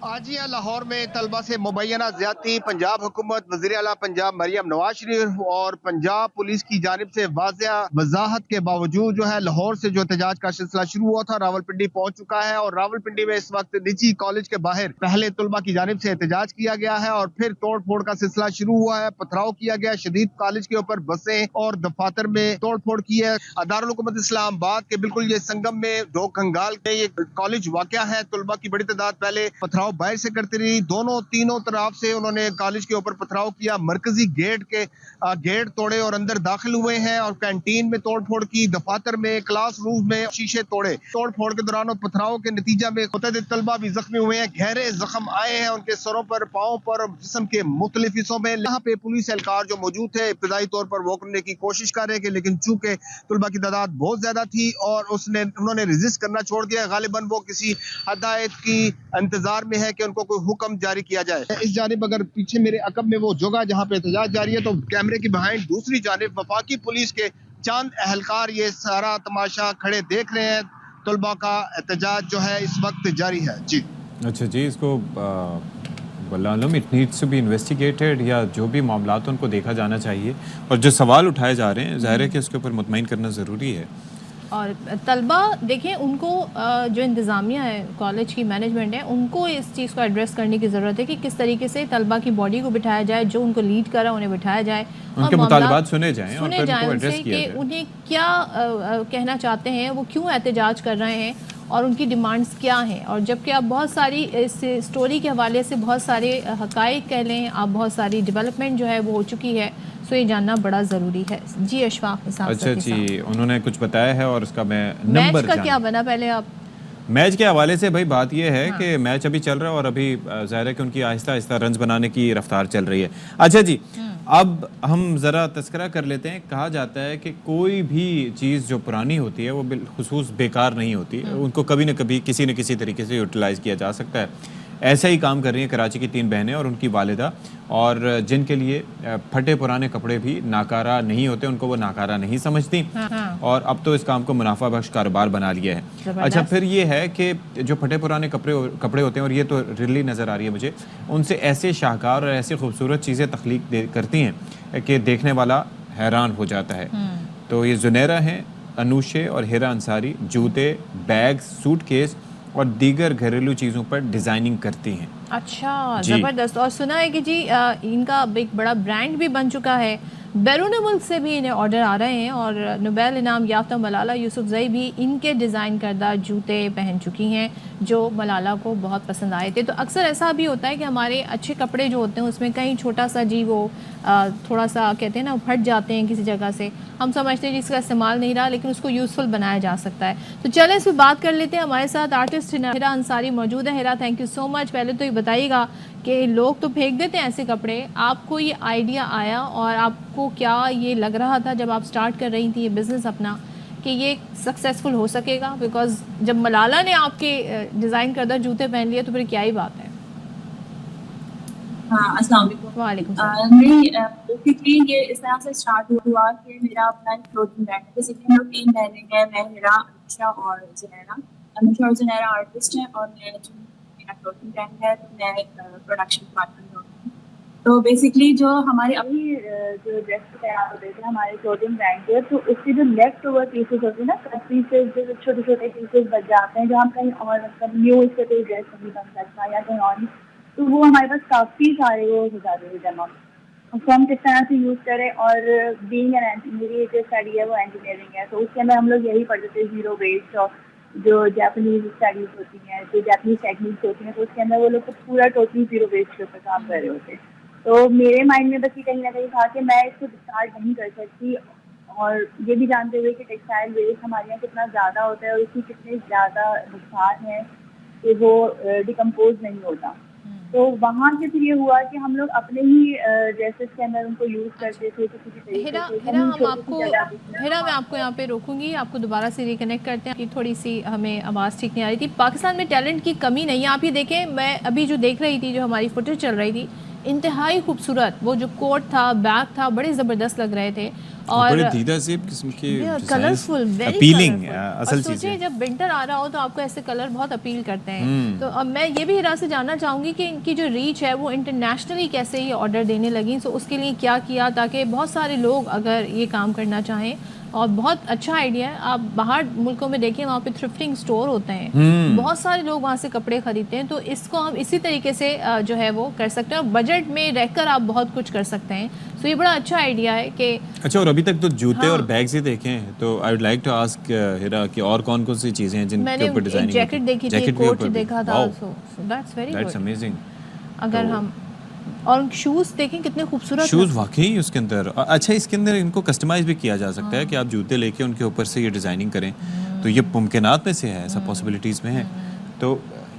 आज यहाँ लाहौर में तलबा से मुबैना ज़्यादती पंजाब हुकूमत, वज़ीर आला पंजाब मरियम नवाज शरीफ और पंजाब पुलिस की जानिब से वाज़ेह वजाहत के बावजूद जो है लाहौर से जो एहतजाज का सिलसिला शुरू हुआ था रावलपिंडी पहुंच चुका है, और रावलपिंडी में इस वक्त निजी कॉलेज के बाहर पहले तलबा की जानिब से एहतजाज किया गया है, और फिर तोड़ फोड़ का सिलसिला शुरू हुआ है, पथराव किया गया शदीद, कॉलेज के ऊपर बसें और दफातर में तोड़ फोड़ की है। दारुल हुकूमत इस्लामाबाद के बिल्कुल ये संगम में दो कंगाल में ये कॉलेज वाक़या है। तलबा की बड़ी तादाद पहले पथराव बाहर से करती रही, दोनों तीनों तरफ से उन्होंने कॉलेज के ऊपर पथराव किया, मरकजी गेट तोड़े और अंदर दाखिल हुए हैं, और कैंटीन में तोड़ फोड़ की, दफातर में, क्लास रूम में शीशे तोड़े। तोड़ फोड़ के दौरान और पथराव के नतीजा में मुतअद्दिद तलबा भी जख्मी हुए हैं, गहरे जख्म आए हैं उनके सरों पर, पाँव पर, जिस्म के मुख्तलिफ हिस्सों में। यहाँ पे पुलिस एहलकार जो मौजूद थे इब्तदाई तौर पर वो करने की कोशिश कर रहे हैं, लेकिन चूंकि तलबा की तादाद बहुत ज्यादा थी और उन्होंने रेजिस्ट करना छोड़ दिया, गालिबन वो किसी हदायत की इंतजार में है है कि उनको कोई हुक्म जारी किया जाए। इस जानिब अगर पीछे मेरे अकब में वो जगह जहाँ पे एहतजाज जारी है, तो कैमरे की बिहाइंड दूसरी जानिब वफाकी पुलिस के चंद एहलकार ये सारा तमाशा खड़े देख रहे हैं। तलबा का एहतजाज जो है इस वक्त जारी है। जी अच्छा जी, इसको वल्लाह it needs to be investigated, या जो भी मामला हैं उनको देखा जाना चाहिए, और जो सवाल उठाए जा रहे हैं ज़ाहिर है कि उसके ऊपर मुतमईन करना ज़रूरी है। और तलबा देखें, उनको जो इंतज़ामिया है, कॉलेज की मैनेजमेंट है, उनको इस चीज़ को एड्रेस करने की ज़रूरत है कि किस तरीके से तलबा की बॉडी को बिठाया जाए, जो उनको लीड कर रहा है उन्हें बिठाया जाए, उनके मुतालबात सुने जाएं और फिर उनको एड्रेस किया जाए, उन्हें क्या कहना चाहते हैं, वो क्यों एहतजाज कर रहे हैं और उनकी डिमांड्स क्या हैं। और जबकि आप बहुत सारी इस स्टोरी के हवाले से बहुत सारे हक़ाइक़ कह लें, आप बहुत सारी डेवलपमेंट जो है वो हो चुकी है, तो ये जानना बड़ा ज़रूरी है। जी अशफाक निसार। अच्छा जी, उन्होंने कुछ बताया है और उसका मैं नंबर मैच का क्या बना, पहले आप मैच के हवाले से भाई बात यह है कि मैच अभी चल रहा है और अभी ज़ाहिर है कि उनकी आहिस्ता आहिस्ता रन्स बनाने की रफ्तार चल रही है। अच्छा जी, अब हम ज़रा तस्करा कर लेते हैं। कहा जाता है कि कोई भी चीज़ जो पुरानी होती है वो बिलखुसूस बेकार नहीं होती, उनको कभी न कभी किसी न किसी तरीके से यूटिलाइज़ किया जा सकता है। ऐसा ही काम कर रही हैं कराची की 3 बहनें और उनकी वालिदा, और जिनके लिए फटे पुराने कपड़े भी नाकारा नहीं होते, उनको वो नाकारा नहीं समझती, और अब तो इस काम को मुनाफा बख्श कारोबार बना लिया है। अच्छा, फिर ये है कि जो फटे पुराने कपड़े होते हैं, और ये तो रियली नज़र आ रही है मुझे, उनसे ऐसे शाहकार और ऐसी खूबसूरत चीज़ें तख्लीक करती हैं कि देखने वाला हैरान हो जाता है। तो ये जुनैरा हैं, अनूशे और हिरा अंसारी जूते, बैग, सूटकेस और दीगर घरेलू चीज़ों पर डिज़ाइनिंग करती हैं। अच्छा, ज़बरदस्त। और सुना है कि जी इनका एक बड़ा ब्रांड भी बन चुका है, बैरून मुल्क से भी इन्हें ऑर्डर आ रहे हैं, और नोबेल इनाम याफ्ता मलाला यूसुफजई भी इनके डिज़ाइन करदा जूते पहन चुकी हैं जो मलाला को बहुत पसंद आए थे। तो अक्सर ऐसा भी होता है कि हमारे अच्छे कपड़े जो होते हैं उसमें कहीं छोटा सा जी वो थोड़ा सा कहते हैं ना फट जाते हैं किसी जगह से, हम समझते हैं जिसका इस्तेमाल नहीं रहा, लेकिन उसको यूज़फुल बनाया जा सकता है। तो चलें इस पर बात कर लेते हैं। हमारे साथ आर्टिस्ट हिरा अंसारी मौजूद है। हिरा, थैंक यू सो मच। पहले तो ये बताइएगा कि लोग तो फेंक देते हैं ऐसे कपड़े, आपको ये आइडिया आया और आपको क्या ये लग रहा था जब आप स्टार्ट कर रही थी ये बिज़नेस अपना कि ये सक्सेसफुल हो सकेगा? बिकॉज जब मलाला ने आपके डिज़ाइन करदा जूते पहन लिए तो फिर क्या ही बात है। हाँ, अस्सलाम वालेकुम। नहीं, बेसिकली ये इस तरह से स्टार्ट हुआ कि मेरा अपना क्लोथिंग ब्रांड है। बेसिकली हम लोग 3 बहनें हैं, मैं, हिरा, अनुषा और जुनैरा। अनुषा और जुनैरा आर्टिस्ट हैं और मैं जो मेरा क्लोथिंग ब्रांड है मैं प्रोडक्शन पार्टनर हूँ। तो बेसिकली जो हमारे अभी जो ड्रेस तैयार होते थे हमारे क्लोथिंग ब्रांड के, तो उसके जो लेफ्ट ओवर पीसेज होते हैं ना, कट पीसेज, जो छोटे छोटे पीसेज बच जाते हैं जो हम कहीं और मतलब न्यू इससे कोई ड्रेस नहीं बन सकता या कहीं और, तो वो हमारे पास काफ़ी सारे वो हो जाते हैं जमा। उसको हम किस तरह से यूज़ करें, और बीइंग एन मेरी जो स्टडी है वो इंजीनियरिंग है, तो उसके अंदर हम लोग यही पढ़ते थे ज़ीरो वेस्ट, और जो जापानीज स्टडीज़ होती हैं, जो जापानीज टेक्निक्स होती हैं, तो उसके अंदर वो लोग तो पूरा टोटली ज़ीरो वेस्ट के ऊपर काम कर रहे होते। तो मेरे माइंड में बस ये कहीं ना कहीं था कि मैं इसको स्टार्ट नहीं कर सकती, और ये भी जानते हुए कि टेक्सटाइल वेस्ट हमारे यहाँ कितना ज़्यादा होता है और उसकी कितने ज़्यादा नुकसान है कि वो डिकम्पोज नहीं होता। तो वहाँ से फिर ये हुआ कि हम लोग अपने ही ड्रेसेस के अंदर उनको यूज़ करते थे किसी तरीके से। हिरा, मैं आपको यहाँ पे रोकूंगी, आपको दोबारा से रिकनेक्ट करते हैं कि थोड़ी सी हमें आवाज़ ठीक नहीं आ रही थी। पाकिस्तान में टैलेंट की कमी नहीं है। आप ये देखें, मैं अभी जो देख रही थी, जो हमारी फुटेज चल रही थी, इंतहाई खूबसूरत वो जो कोट था, बैग था, बड़े ज़बरदस्त लग रहे थे और बड़े दीदार किस्म के कलरफुल, वेरी अपीलिंग असल चीज़ है। जब विंटर आ रहा हो तो आपको ऐसे कलर बहुत अपील करते हैं। तो अब मैं ये भी हिरा से जानना चाहूँगी कि इनकी जो रीच है वो इंटरनेशनली कैसे ये ऑर्डर देने लगी, तो उसके लिए क्या किया ताकि बहुत सारे लोग अगर ये काम करना चाहें। और बहुत अच्छा आइडिया है, आप बाहर मुल्कों में देखिए वहाँ पे थ्रिफ्टिंग स्टोर होते हैं, बहुत सारे लोग वहाँ से कपड़े खरीदते हैं। तो इसको हम इसी तरीके से जो है वो कर सकते हैं, और बजट में रहकर आप बहुत कुछ कर सकते हैं। तो ये बड़ा अच्छा आइडिया है कि अच्छा। और अभी तक तो जूते और बैग्स ही देखे हैं, तो I would like to ask Hira कि और कौन कौन सी चीज़ें हैं जिनके ऊपर डिजाइनिंग? जैकेट देखी थी, कोट देखा था, so that's very good, that's amazing. अगर हम और शूज़ देखें कितने खूबसूरत शूज़ वाकई उसके अंदर। अच्छा, इसके अंदर इनको कस्टमाइज भी किया जा सकता है कि आप जूते लेके उनके ऊपर से ये डिज़ाइनिंग करें, तो ये मुमकिनात में से है, ऐसा पॉसिबिलिटीज़ में है। तो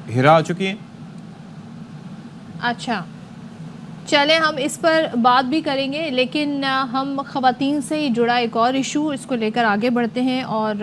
हिरा आ चुकी है। अच्छा, चलें हम इस पर बात भी करेंगे, लेकिन हम ख़वातीन से जुड़ा एक और इशू इसको लेकर आगे बढ़ते हैं। और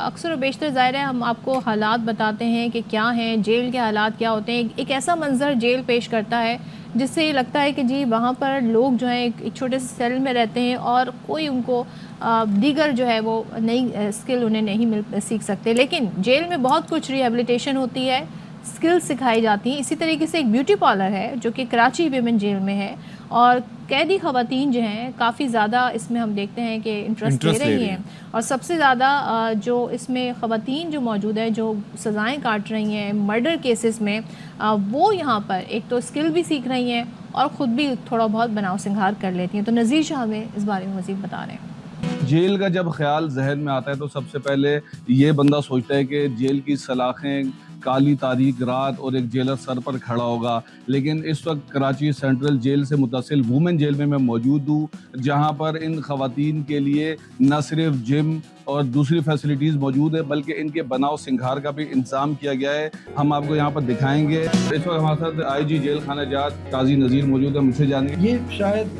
अक्सर बेशतर ज़ाहिर है हम आपको हालात बताते हैं कि क्या हैं, जेल के हालात क्या होते हैं। एक ऐसा मंज़र जेल पेश करता है जिससे ये लगता है कि जी वहाँ पर लोग जो हैं एक छोटे से सेल में रहते हैं और कोई उनको दीगर जो है वो नई स्किल उन्हें नहीं सीख सकते। लेकिन जेल में बहुत कुछ रिहेबिलिटेशन होती है, स्किल्स सिखाई जाती हैं। इसी तरीके से एक ब्यूटी पार्लर है जो कि कराची विमेन जेल में है और कैदी ख़वातीन जो हैं काफ़ी ज़्यादा इसमें हम देखते हैं कि इंटरेस्ट ले रही हैं। और सबसे ज़्यादा जो इसमें ख़वातीन जो मौजूद हैं जो सज़ाएँ काट रही हैं मर्डर केसेस में, वो यहाँ पर एक तो स्किल भी सीख रही हैं और ख़ुद भी थोड़ा बहुत बनाव सिंगार कर लेती हैं। तो नज़ीर शाह हमें इस बारे में मज़ीद बता रहे हैं। जेल का जब ख्याल जहन में आता है तो सबसे पहले ये बंदा सोचता है कि जेल की सलाखें, काली तारीक रात और एक जेलर सर पर खड़ा होगा। लेकिन इस वक्त कराची सेंट्रल जेल से मुतसिल वुमेन जेल में मैं मौजूद हूँ, जहाँ पर इन खवातीन के लिए न सिर्फ जिम और दूसरी फैसिलिटीज़ मौजूद है बल्कि इनके बनाव सिंगार का भी इंतजाम किया गया है। हम आपको यहाँ पर दिखाएंगे। इस वक्त हमारे साथ IG जेल खाना जात काजी नज़ीर मौजूद है, मुझसे जानेंगे। ये शायद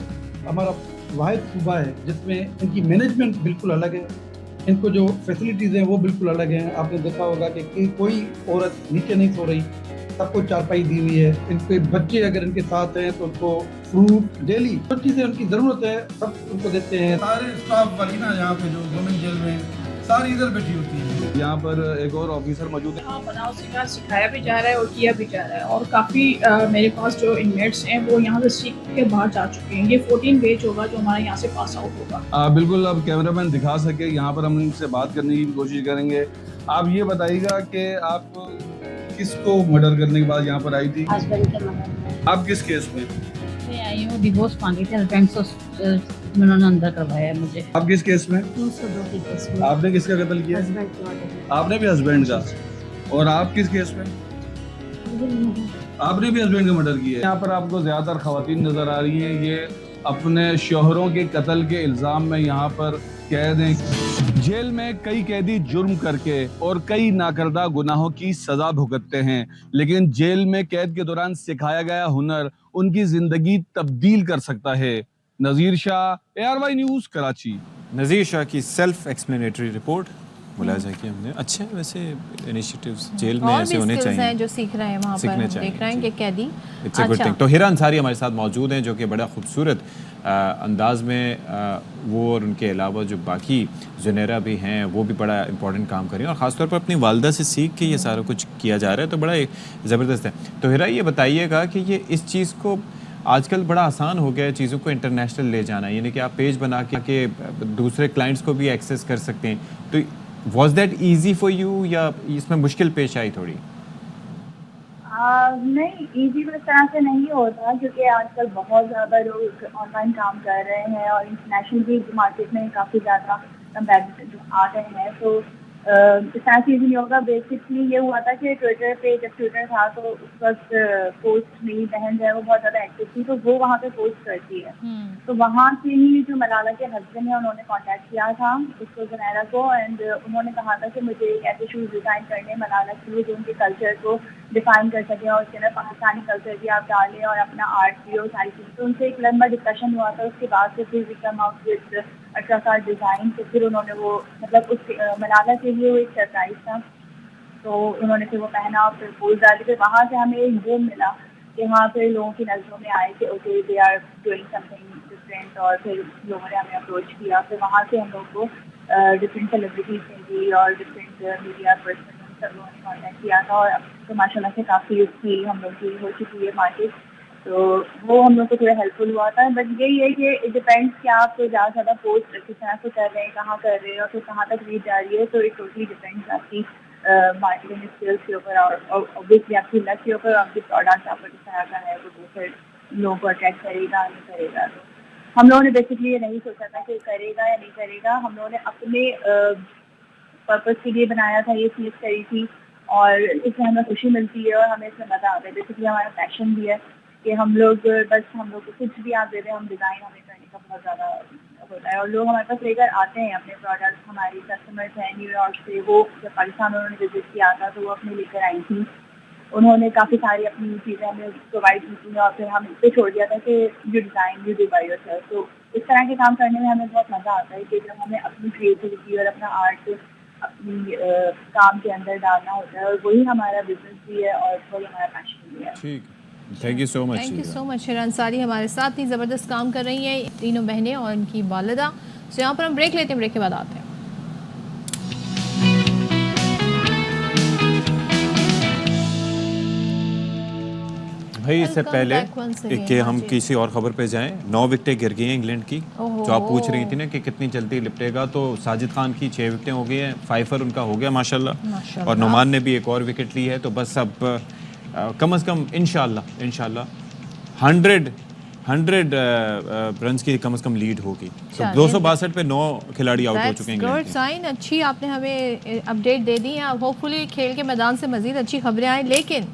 हमारा वाहिद सूबा है जिसमें इनकी मैनेजमेंट बिल्कुल अलग है, इनको जो फैसिलिटीज़ हैं वो बिल्कुल अलग हैं। आपने देखा होगा कि कोई औरत नीचे नहीं सो रही, सबको चारपाई दी हुई है। इनके बच्चे अगर इनके साथ हैं तो उनको फ्रूट डेली जो चीज़ें उनकी ज़रूरत है सब उनको देते हैं। सारे स्टाफ वाली ना यहाँ पे जो वुमेन जेल में सारी इधर बैठी होती है। यहाँ पर एक और ऑफिसर मौजूद है। हाँ, बनाव सिंगार सिखाया भी जा रहा है और किया भी जा रहा है और काफ़ी मेरे पास जो इनमेट्स हैं वो यहाँ से सीख के बाहर जा चुके हैं। ये 14 बैच होगा जो हमारे यहाँ से पास आउट होगा। बिल्कुल, अब कैमरामैन दिखा सके यहाँ पर हम इनसे बात करने की कोशिश करेंगे। आप ये बताइएगा कि आप किसको मर्डर करने के बाद यहाँ पर आई थी? हस्बैंड के मर्डर। आप किस केस में? मैं आई हूँ डिवोर्स मांगी थी, हस्बैंड से उन्होंने अंदर करवाया मुझे। आप किस केस में? 302 की केस में। आपने किसका कत्ल किया? हस्बैंड का। आपने भी हस्बैंड का? और आप किस केस में? आपने भी हस्बैंड का मर्डर किया। यहाँ पर आपको ज्यादातर खवातीन नजर आ रही हैं, ये अपने शोहरों के कत्ल के इल्जाम में यहाँ पर कैद हैं। जेल में कई कैदी जुर्म करके और कई नाकर्दा गुनाहों की सजा भुगतते हैं, लेकिन जेल में कैद के दौरान सिखाया गया हुनर उनकी जिंदगी तब्दील कर सकता है। नज़ीर शाह, ARY न्यूज़, कराची। नज़ीर शाह की सेल्फ एक्सप्लेनेटरी रिपोर्ट मुलाजा की हमने। अच्छे वैसे इनिशिएटिव्स जेल में ऐसे होने चाहिए हैं जो सीख रहे हैं वहाँ पर हम देख रहे हैं कि कैदी। It's a good thing. तो हिरा अंसारी हमारे साथ मौजूद हैं जो कि बड़ा खूबसूरत अंदाज में वो और उनके अलावा जो बाकी जुनेरा भी हैं वो भी बड़ा इंपॉर्टेंट काम कर रही हैं और ख़ासतौर पर अपनी वालदा से सीख के ये सारा कुछ किया जा रहा है, तो बड़ा ज़बरदस्त है। तो हिरा ये बताइएगा कि ये इस चीज़ को आजकल बड़ा आसान हो गया है चीज़ों को इंटरनेशनल ले जाना, यानी कि आप पेज बना के दूसरे क्लाइंट्स को भी एक्सेस कर सकते हैं। तो was that easy for you या इसमें मुश्किल पेश आई थोड़ी? नहीं, इजी तो इस तरह से नहीं होता क्योंकि आजकल बहुत ज़्यादा लोग ऑनलाइन काम कर रहे हैं और इंटरनेशनल भी मार्केट में काफ़ी ज़्यादा कंपैटिटर्स आ गए हैं। तो इस तरह से नहीं होगा। बेसिकली ये हुआ था कि ट्विटर पे जब ट्विटर था तो उस वक्त पोस्ट मेरी बहन जो है वो बहुत ज़्यादा एक्टिव थी, तो वो वहाँ पे पोस्ट करती है। तो वहाँ से ही जो मलाला के हस्बैंड है उन्होंने कांटेक्ट किया था उसको, जुनैरा को, एंड उन्होंने कहा था कि मुझे ऐसे शूज़ डिज़ाइन करने मलाला के लिए जो उनके कल्चर को डिफाइन कर सकें और उसके अंदर पाकिस्तानी कल्चर भी आप डालें और अपना आर्ट भी और सारी चीज़ें। तो उनसे एक लंबा डिस्कशन हुआ था। उसके बाद से फिर कम आउट विद अल्ट्रासार डिज़ाइन। तो फिर उन्होंने वो मतलब उस मलाला के लिए वो एक सरप्राइज था, तो उन्होंने फिर वो पहना और फिर पोज डाली। फिर वहाँ से हमें एक बूम मिला कि वहाँ पे लोगों की नज़रों में आए कि okay they are doing something different, और फिर लोगों ने हमें अप्रोच किया। फिर वहाँ से हम लोग को डिफरेंट सेलिब्रिटीज ने भी और डिफरेंट मीडिया पर्सन सब लोगों ने कॉन्टेक्ट किया था और तो माशाल्लाह से काफ़ी उसकी हम लोग की हो चुकी है मार्केट, तो वो हम लोग को थोड़ा हेल्पफुल हुआ था। बट यही है कि इट डिपेंड्स कि आप तो ज़्यादा ज़्यादा पोस्ट किस तरह से कर रहे हैं, कहाँ कर रहे हैं और फिर कहाँ तक रीच जा रही है। तो इट टोटली डिपेंड्स आपकी मार्केटिंग स्किल्स के ऊपर और ऑब्वियसली आपकी लक के ऊपर, आपकी प्रोडक्ट आपका किस तरह का है वो फिर लोगों को अट्रैक्ट करेगा नहीं करेगा। तो हम लोगों ने बेसिकली ये नहीं सोचा था कि करेगा या नहीं करेगा। हम लोगों ने अपने पर्पस के लिए बनाया था, ये चीज़ करी थी और इससे हमें खुशी मिलती है और हमें इसमें मज़ा आता है। बेसिकली हमारा पैशन भी है कि हम लोग को कुछ भी आप दे दें, हम डिज़ाइन हमें करने का बहुत ज़्यादा होता है और लोग हमारे पास लेकर आते हैं अपने प्रोडक्ट्स। हमारी कस्टमर्स हैं न्यूयॉर्क से, वो जब पाकिस्तान उन्होंने विजिट किया था तो वो अपने लेकर आई थी। उन्होंने काफ़ी सारी अपनी चीज़ें हमें प्रोवाइड की थी और फिर हम इस पर छोड़ दिया था कि you design you do by yourself. तो इस तरह के काम करने में हमें बहुत मज़ा आता है कि जब हमें अपनी क्रिएटिविटी और अपना आर्ट اپنی کام کے اندر ڈالنا ہوتا ہے، اور وہی ہمارا بزنس بھی ہے اور وہی ہمارا پیشن بھی ہے. ٹھیک، thank you so much. Thank you so much. Shira Ansari ہمارے ساتھ ہی زبردست کام کر رہی ہیں تینوں بہنیں اور ان کی والدہ. سو یہاں پر ہم بریک لیتے ہیں، بریک کے بعد آتے ہیں. بھائی اس سے پہلے کہ ہم کسی اور خبر پہ جائیں، 9 وکٹیں گر گئی ہیں انگلینڈ کی، جو آپ پوچھ رہی تھی نا کہ کتنی جلدی لپٹے گا، تو ساجد خان کی 6 وکٹیں ہو گئی ہیں، فائفر ان کا ہو گیا ماشاءاللہ، اور نعمان نے بھی ایک اور وکٹ لی ہے. تو بس اب کم از کم انشاءاللہ 100 رنز کی کم از کم لیڈ ہوگی. تو 262 پہ 9 کھلاڑی آؤٹ ہو چکے ہیں انگلینڈ کے. سائن اچھی آپ نے ہمیں اپڈیٹ دے دی ہے. ہوپ فلی کھیل کے میدان سے مزید اچھی خبریں آئیں، لیکن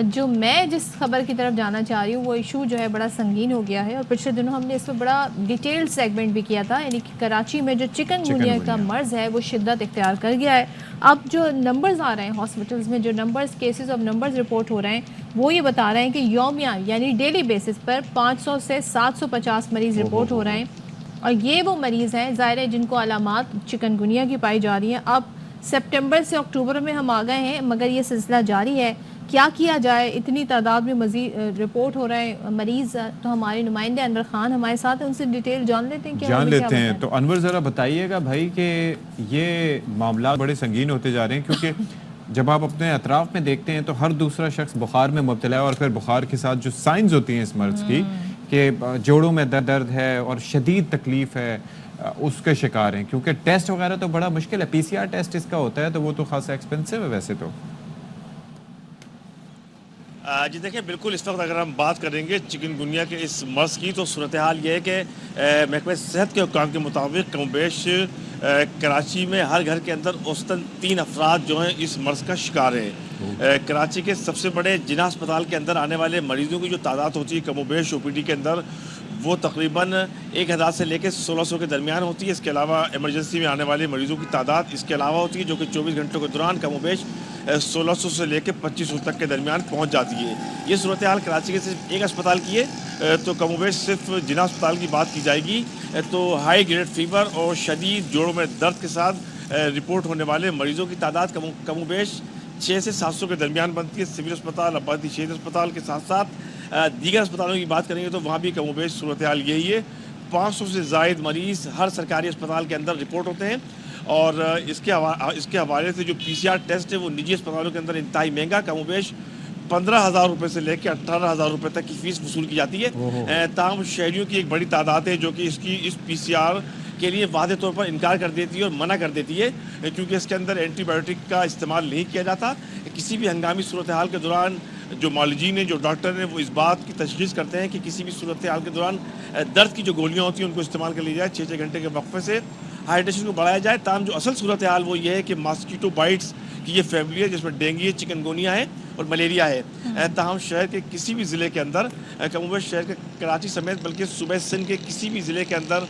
جو میں جس خبر کی طرف جانا چاہ رہی ہوں وہ ایشو جو ہے بڑا سنگین ہو گیا ہے، اور پچھلے دنوں ہم نے اس پہ بڑا ڈیٹیل سیگمنٹ بھی کیا تھا. یعنی کہ کراچی میں جو چکن گونیا کا مرض ہے وہ شدت اختیار کر گیا ہے. اب جو نمبرز آ رہے ہیں ہاسپٹلز میں، جو numbers cases of numbers report ہو رہے ہیں، وہ یہ بتا رہے ہیں کہ یومیہ یعنی ڈیلی بیسس پر 500 سے 750 مریض رپورٹ ہو رہے ہیں. اور یہ وہ مریض ہیں ظاہر ہے جن کو علامات چکن گونیا کی پائی جا رہی ہیں. اب سپٹمبر سے اکتوبر میں ہم آ گئے ہیں، مگر یہ سلسلہ جاری ہے. کیا کیا جائے؟ اتنی تعداد میں مزید رپورٹ ہو رہے ہیں مریض. تو ہمارے نمائندے انور خان ہمارے ساتھ ہیں، ان سے ڈیٹیل جان لیتے ہیں. تو انور ذرا بتائیے گا بھائی کہ یہ معاملات بڑے سنگین ہوتے جا رہے ہیں، کیونکہ جب آپ اپنے اطراف میں دیکھتے ہیں تو ہر دوسرا شخص بخار میں مبتلا ہے، اور پھر بخار کے ساتھ جو سائنز ہوتی ہیں اس مرض کی کہ جوڑوں میں درد ہے اور شدید تکلیف ہے، اس کے شکار ہیں. کیونکہ ٹیسٹ وغیرہ تو بڑا مشکل ہے، PCR ٹیسٹ اس کا ہوتا ہے تو وہ تو خاصا ایکسپینسو ہے ویسے تو. جی دیکھیں بالکل، اس وقت اگر ہم بات کریں گے چکن گونیا کے اس مرض کی تو صورتحال یہ ہے کہ محکمہ صحت کے حکام کے مطابق کم و بیش کراچی میں ہر گھر کے اندر اوسطاً 3 افراد جو ہیں اس مرض کا شکار ہیں. کراچی کے سب سے بڑے جناح اسپتال کے اندر آنے والے مریضوں کی جو تعداد ہوتی ہے کم و بیش OPD کے اندر، وہ تقریباً 1000 سے لے کے 1600 کے درمیان ہوتی ہے. اس کے علاوہ ایمرجنسی میں آنے والے مریضوں کی تعداد اس کے علاوہ ہوتی ہے، جو کہ 24 گھنٹوں کے دوران کم و بیش 1600 سے لے کے 2500 تک کے درمیان پہنچ جاتی ہے. یہ صورتحال کراچی کے صرف ایک اسپتال کی ہے. تو کم و بیش صرف جناح اسپتال کی بات کی جائے گی تو ہائی گریڈ فیور اور شدید جوڑوں میں درد کے ساتھ رپورٹ ہونے والے مریضوں کی تعداد کم و بیش 600 سے 700 کے درمیان بنتی ہے. سول اسپتال، آبادی شہید اسپتال کے ساتھ ساتھ دیگر اسپتالوں کی بات کریں گے تو وہاں بھی کم و بیش صورتحال یہی ہے. 500 سے زائد مریض ہر سرکاری اسپتال کے اندر رپورٹ ہوتے ہیں، اور اس کے حوالے سے جو PCR ٹیسٹ ہے وہ نجی اسپتالوں کے اندر انتہائی مہنگا، کم و بیش 15,000 روپے سے لے کے 18,000 روپے تک کی فیس وصول کی جاتی ہے. تاہم شہریوں کی ایک بڑی تعداد ہے جو کہ اس PCR کے لیے واضح طور پر انکار کر دیتی ہے اور منع کر دیتی ہے، کیونکہ اس کے اندر اینٹی بایوٹک کا استعمال نہیں کیا جاتا. کسی بھی ہنگامی صورتحال کے دوران جو معالجین ہیں، جو ڈاکٹر ہیں، وہ اس بات کی تشخیص کرتے ہیں کہ کسی بھی صورتحال کے دوران درد کی جو گولیاں ہوتی ہیں ان کو استعمال کر لی جائے. 6 گھنٹے کے وقفے سے ہائیڈریشن کو بڑھایا جائے. تاہم جو اصل صورتحال وہ یہ ہے کہ ماسکیٹو بائٹس کی یہ فیملی ہے جس میں ڈینگی ہے، چکن گونیا ہے اور ملیریا ہے. تاہم شہر کے کسی بھی ضلع کے اندر، کم و بیش شہر کے کراچی سمیت بلکہ صوبہ سندھ کے کسی بھی ضلع کے اندر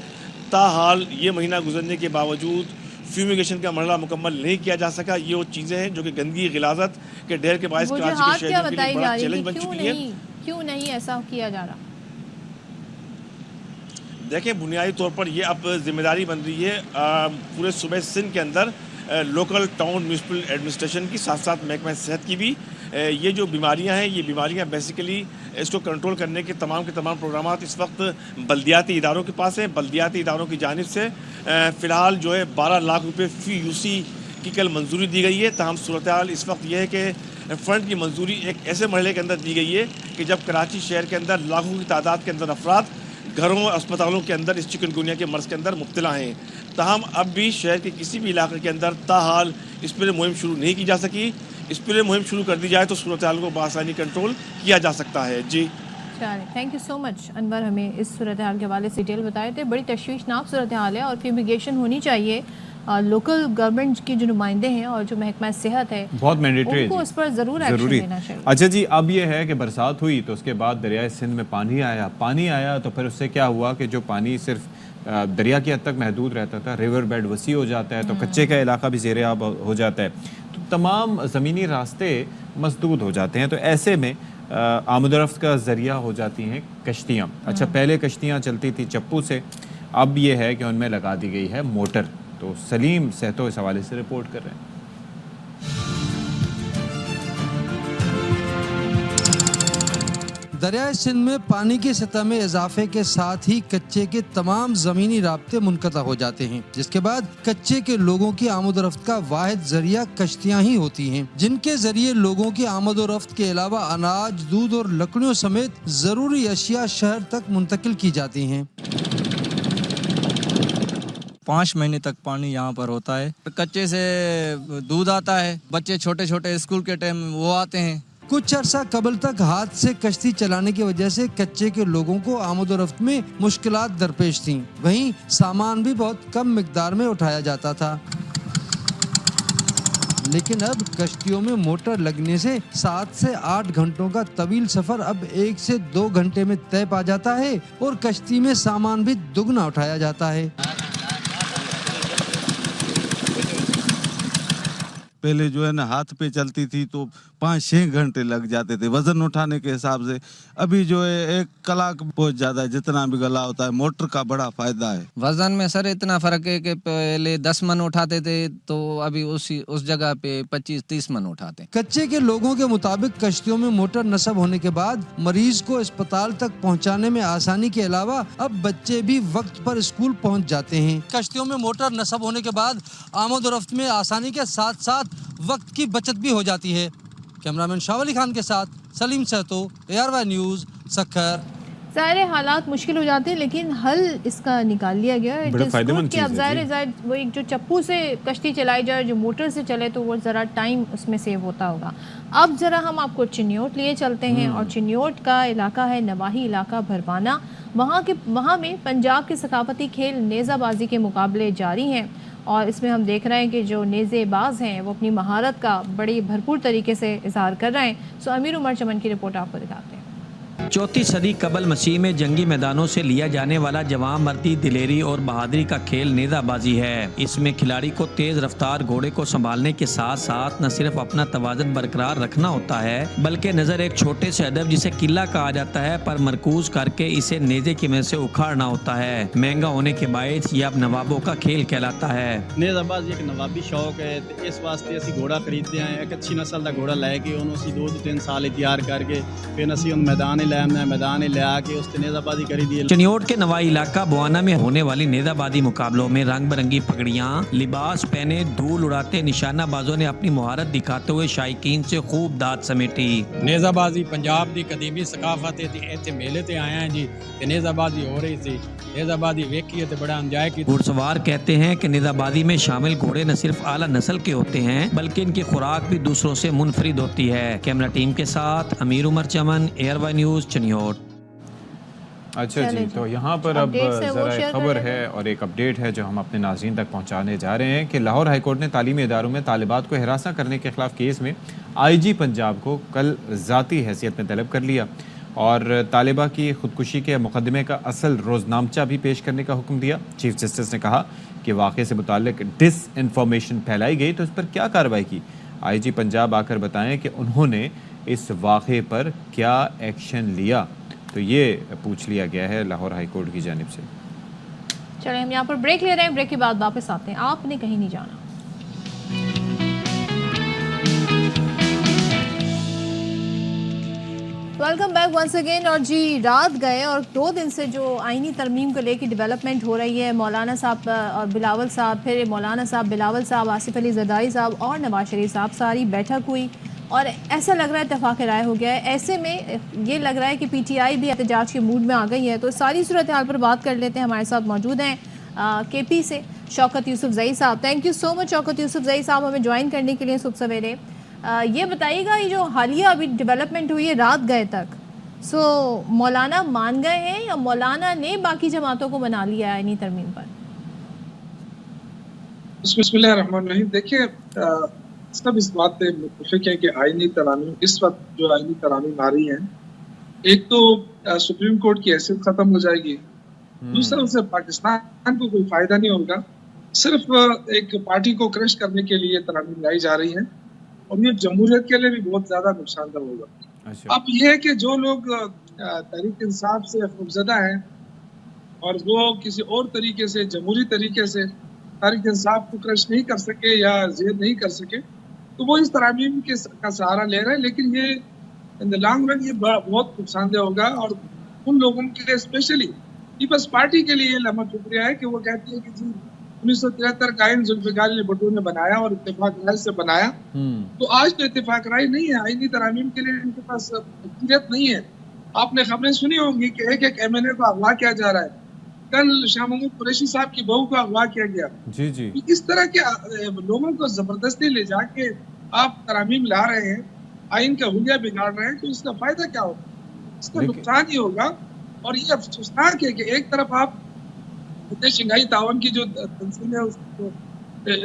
تاحال یہ مہینہ گزرنے کے باوجود فیومیگیشن کا مرحلہ مکمل نہیں کیا جا سکا. یہ وہ چیزیں ہیں جو کہ گندگی، غلاظت کے ڈھیر کے باعث کراچی کے شہریوں کے لیے بڑا چیلنج بن چکی ہے. کیوں نہیں ایسا کیا جا رہا؟ دیکھیں بنیادی طور پر یہ اب ذمہ داری بن رہی ہے پورے صوبہ سندھ کے اندر لوکل ٹاؤن میونسپل ایڈمنسٹریشن کی، ساتھ ساتھ محکمہ صحت کی بھی. یہ جو بیماریاں ہیں، یہ بیماریاں بیسیکلی اس کو کنٹرول کرنے کے تمام پروگرامات اس وقت بلدیاتی اداروں کے پاس ہیں. بلدیاتی اداروں کی جانب سے فی الحال جو ہے 12 لاکھ روپے فی UC کی کل منظوری دی گئی ہے. تاہم صورتحال اس وقت یہ ہے کہ فنڈ کی منظوری ایک ایسے مرحلے کے اندر دی گئی ہے کہ جب کراچی شہر کے اندر لاکھوں کی تعداد کے اندر افراد گھروں اور اسپتالوں کے اندر اس چکن گونیا کے مرض کے اندر مبتلا ہیں. تاہم اب بھی شہر کے کسی بھی علاقے کے اندر تاحال اسپرے مہم شروع نہیں کی جا سکی. اسپرے مہم شروع کر دی جائے تو صورتحال کو بآسانی کنٹرول کیا جا سکتا ہے. جی تھینک یو سو مچ انور، ہمیں اس صورتحال کے حوالے سے ڈیٹیل بتائے تھے. بڑی تشویشناک صورتحال ہے اور فیومیگیشن ہونی چاہیے. لوکل گورنمنٹ کے جو نمائندے ہیں اور جو محکمہ صحت ہے بہت مینڈیٹری ہے، ان کو اس پر ضرور ایکشن لینا چاہیے. اچھا جی، اب یہ ہے کہ برسات ہوئی تو اس کے بعد دریائے سندھ میں پانی آیا تو پھر اس سے کیا ہوا کہ جو پانی صرف دریا کی حد تک محدود رہتا تھا، ریور بیڈ وسیع ہو جاتا ہے تو کچے کا علاقہ بھی زیر آب ہو جاتا ہے، تو تمام زمینی راستے مسدود ہو جاتے ہیں. تو ایسے میں آمد و رفت کا ذریعہ ہو جاتی ہیں کشتیاں. اچھا، پہلے کشتیاں چلتی تھی چپو سے، اب یہ ہے کہ ان میں لگا دی گئی ہے موٹر. تو سلیم سہتو اس حوالے سے رپورٹ کر رہے ہیں۔ دریائے سندھ میں پانی کی سطح میں اضافے کے ساتھ ہی کچے کے تمام زمینی رابطے منقطع ہو جاتے ہیں، جس کے بعد کچے کے لوگوں کی آمد و رفت کا واحد ذریعہ کشتیاں ہی ہوتی ہیں، جن کے ذریعے لوگوں کی آمد و رفت کے علاوہ اناج، دودھ اور لکڑیوں سمیت ضروری اشیاء شہر تک منتقل کی جاتی ہیں۔ 5 مہینے تک پانی یہاں پر ہوتا ہے، کچے سے دودھ آتا ہے، بچے چھوٹے چھوٹے اسکول کے ٹائم وہ آتے ہیں۔ کچھ عرصہ قبل تک ہاتھ سے کشتی چلانے کی وجہ سے کچے کے لوگوں کو آمد و رفت میں مشکلات درپیش تھیں، وہیں سامان بھی بہت کم مقدار میں اٹھایا جاتا تھا، لیکن اب کشتیوں میں موٹر لگنے سے 7 سے 8 گھنٹوں کا طویل سفر اب 1 سے 2 گھنٹے میں طے پا جاتا ہے اور کشتی میں سامان بھی دگنا اٹھایا جاتا ہے۔ پہلے جو ہے نا ہاتھ پہ چلتی تھی تو 5-6 گھنٹے لگ جاتے تھے وزن اٹھانے کے حساب سے، ابھی جو ہے 1 کلاک پہنچ جاتا ہے جتنا بھی گلا ہوتا ہے۔ موٹر کا بڑا فائدہ ہے۔ وزن میں سر اتنا فرق ہے کہ پہلے 10 من اٹھاتے تھے تو ابھی اس جگہ پہ 25-30 من اٹھاتے ہیں۔ کچے کے لوگوں کے مطابق کشتیوں میں موٹر نصب ہونے کے بعد مریض کو اسپتال تک پہنچانے میں آسانی کے علاوہ اب بچے بھی وقت پر اسکول پہنچ جاتے ہیں۔ کشتیوں میں موٹر نصب ہونے کے بعد آمد و رفت میں آسانی کے ساتھ ساتھ وقت کی بچت بھی ہو جاتی ہے۔ کیمرامین شاہ علی خان کے ساتھ سلیم سہتو، ARY نیوز، سکھر۔ ظاہر حالات مشکل ہو جاتے ہیں لیکن حل اس کا نکال لیا گیا ہے۔ اب ظاہر وہ ایک جو چپو سے کشتی چلائی جائے، جو موٹر سے چلے تو وہ ذرا ٹائم اس میں سیو ہوتا ہوگا۔ اب ذرا ہم آپ کو چنیوٹ لیے چلتے ہیں، اور چنیوٹ کا علاقہ ہے نواحی علاقہ بھروانا۔ وہاں میں پنجاب کے ثقافتی کھیل نیزہ بازی کے مقابلے جاری ہیں، اور اس میں ہم دیکھ رہے ہیں کہ جو نیزے باز ہیں وہ اپنی مہارت کا بڑی بھرپور طریقے سے اظہار کر رہے ہیں۔ امیر عمر چمن کی رپورٹ آپ کو دکھاتے ہیں۔ 4 صدی قبل مسیح میں جنگی میدانوں سے لیا جانے والا جواں مردی دلیری اور بہادری کا کھیل نیزہ بازی ہے۔ اس میں کھلاڑی کو تیز رفتار گھوڑے کو سنبھالنے کے ساتھ ساتھ نہ صرف اپنا توازن برقرار رکھنا ہوتا ہے بلکہ نظر ایک چھوٹے سے ہدف جسے قلعہ کہا جاتا ہے پر مرکوز کر کے اسے نیزے کی مدد سے اکھاڑنا ہوتا ہے۔ مہنگا ہونے کے باعث یہ اب نوابوں کا کھیل کہلاتا ہے۔ نیزہ بازی ایک نوابی شوق ہے، اس واسطے اسی گھوڑا خریدتے ہیں، ایک اچھی نسل کا گھوڑا لے کے انہوں اسی 2-3 سال تیار کر کے پھر اسی ان میدان لیا کے اس نیزہ بازی کری دی۔ چنیوٹ کے نوائی علاقہ بوانا میں ہونے والی نیزہ بازی مقابلوں میں رنگ برنگی پگڑیاں لباس پہنے دھول اڑاتے نشانہ بازوں نے اپنی مہارت دکھاتے ہوئے شائقین سے خوب داد سمیٹی۔ نیزہ بازی پنجاب دی قدیمی ثقافت ہے، ایتھے میلے تے آئے ہیں جی تے نیزہ بازی ہو رہی تھی، نیزہ بازی ویکھی تے بڑا انجوائے کی۔ گھڑ سوار کہتے ہیں کہ نیزہ بازی میں شامل گھوڑے نہ صرف اعلیٰ نسل کے ہوتے ہیں بلکہ ان کی خوراک بھی دوسروں سے منفرد ہوتی ہے۔ کیمرہ ٹیم کے ساتھ امیر عمر چمن، ARY نیوز، چنیوٹ۔ اچھا جی، تو یہاں پر اب ذرا ایک خبر ہے اور ایک اپڈیٹ ہے جو ہم اپنے ناظرین تک پہنچانے جا رہے ہیں کہ لاہور ہائی کورٹ نے تعلیمی اداروں میں طالبات کو ہراساں کرنے کے خلاف کیس میں IG پنجاب کو کل ذاتی حیثیت میں طلب کر لیا اور طالبہ کی خودکشی کے مقدمے کا اصل روزنامچہ بھی پیش کرنے کا حکم دیا۔ چیف جسٹس نے کہا کہ واقعے سے متعلق ڈس انفارمیشن پھیلائی گئی تو اس پر کیا کارروائی کی، IG پنجاب آ کر بتائیں کہ انہوں نے اس واقعے پر کیا ایکشن لیا۔ تو یہ پوچھ لیا گیا ہے لاہور ہائی کورٹ کی جانب سے۔ چلیں ہم یہاں پر بریک لے رہے ہیں، بریک کے بعد واپس آتے ہیں، آپ نے کہیں نہیں جانا۔ Welcome back once again. اور جی رات گئے اور 2 دن سے جو آئینی ترمیم کو لے کے ڈیولپمنٹ ہو رہی ہے، مولانا صاحب اور بلاول صاحب، پھر مولانا صاحب، بلاول صاحب، آصف علی زرداری صاحب اور نواز شریف صاحب، ساری بیٹھک ہوئی اور ایسا لگ رہا ہے اتفاق رائے ہو گیا ہے۔ ایسے میں یہ لگ رہا ہے کہ PTI بھی احتجاج کے موڈ میں آ گئی ہے۔ تو ساری صورتحال پر بات کر لیتے ہیں، ہمارے ساتھ موجود ہیں KP سے شوکت یوسف زئی صاحب۔ تھینک یو سو مچ شوکت یوسف زئی صاحب ہمیں جوائن کرنے کے لیے صبح سویرے۔ یہ بتائیے گا، یہ جو حالیہ ابھی ڈیولپمنٹ ہوئی ہے رات گئے تک، سو مولانا مان گئے ہیں یا مولانا نے باقی جماعتوں کو بنا لیا ہے آئینی ترمیم پر؟ بسم اللہ الرحمن الرحیم۔ دیکھیے سب اس بات پہ متفق ہے کہ آئینی ترامیم اس وقت جو آئینی ترامیم آ رہی ہیں، ایک تو سپریم کورٹ کی حیثیت ختم ہو جائے گی، دوسرا اسے پاکستان کو کوئی فائدہ نہیں ہوگا، صرف ایک پارٹی کو کرش کرنے کے لیے ترامیم لائی جا رہی ہیں اور یہ جمہوریت کے لیے بھی بہت زیادہ نقصان دہ ہوگا۔ اب یہ ہے کہ جو لوگ تحریک انصاف سے خوفزدہ ہیں اور وہ کسی اور طریقے سے جمہوری طریقے سے तहरीक इंसाफ को क्रश नहीं कर सके या ज़ेर नहीं कर सके, तो वो इस तरामीम का सहारा ले रहे हैं। लेकिन ये इन द लॉन्ग रन ये बहुत नुकसानदेह होगा, और उन लोगों के लिए, स्पेशली पीपल्स पार्टी के लिए लम्हा शुक्रिया है कि वो कहती है कि जी 1973 का आइन जुल्फ़िकार अली भुट्टो ने बनाया और इत्तेफाक राय से बनाया, तो आज तो इत्तेफाक राय नहीं है। आईनी तरामीम के लिए इनके पास अक्लियत नहीं है। आपने खबरें सुनी होंगी कि एक एक MNA को अगवा किया जा रहा है। कल शाह महमूद कुरैशी साहब की बहू को अगवा किया गया। जी जी, इस तरह के लोगों को जबरदस्ती ले जाके आप तरामीम ला रहे हैं, आइन का हुलिया बिगाड़ रहे हैं, तो इसका फायदा क्या होगा? इसका नुकसान ही होगा। और ये अफसोसनाक है कि एक तरफ आप शंघाई तावन की जो तंजीम है उसको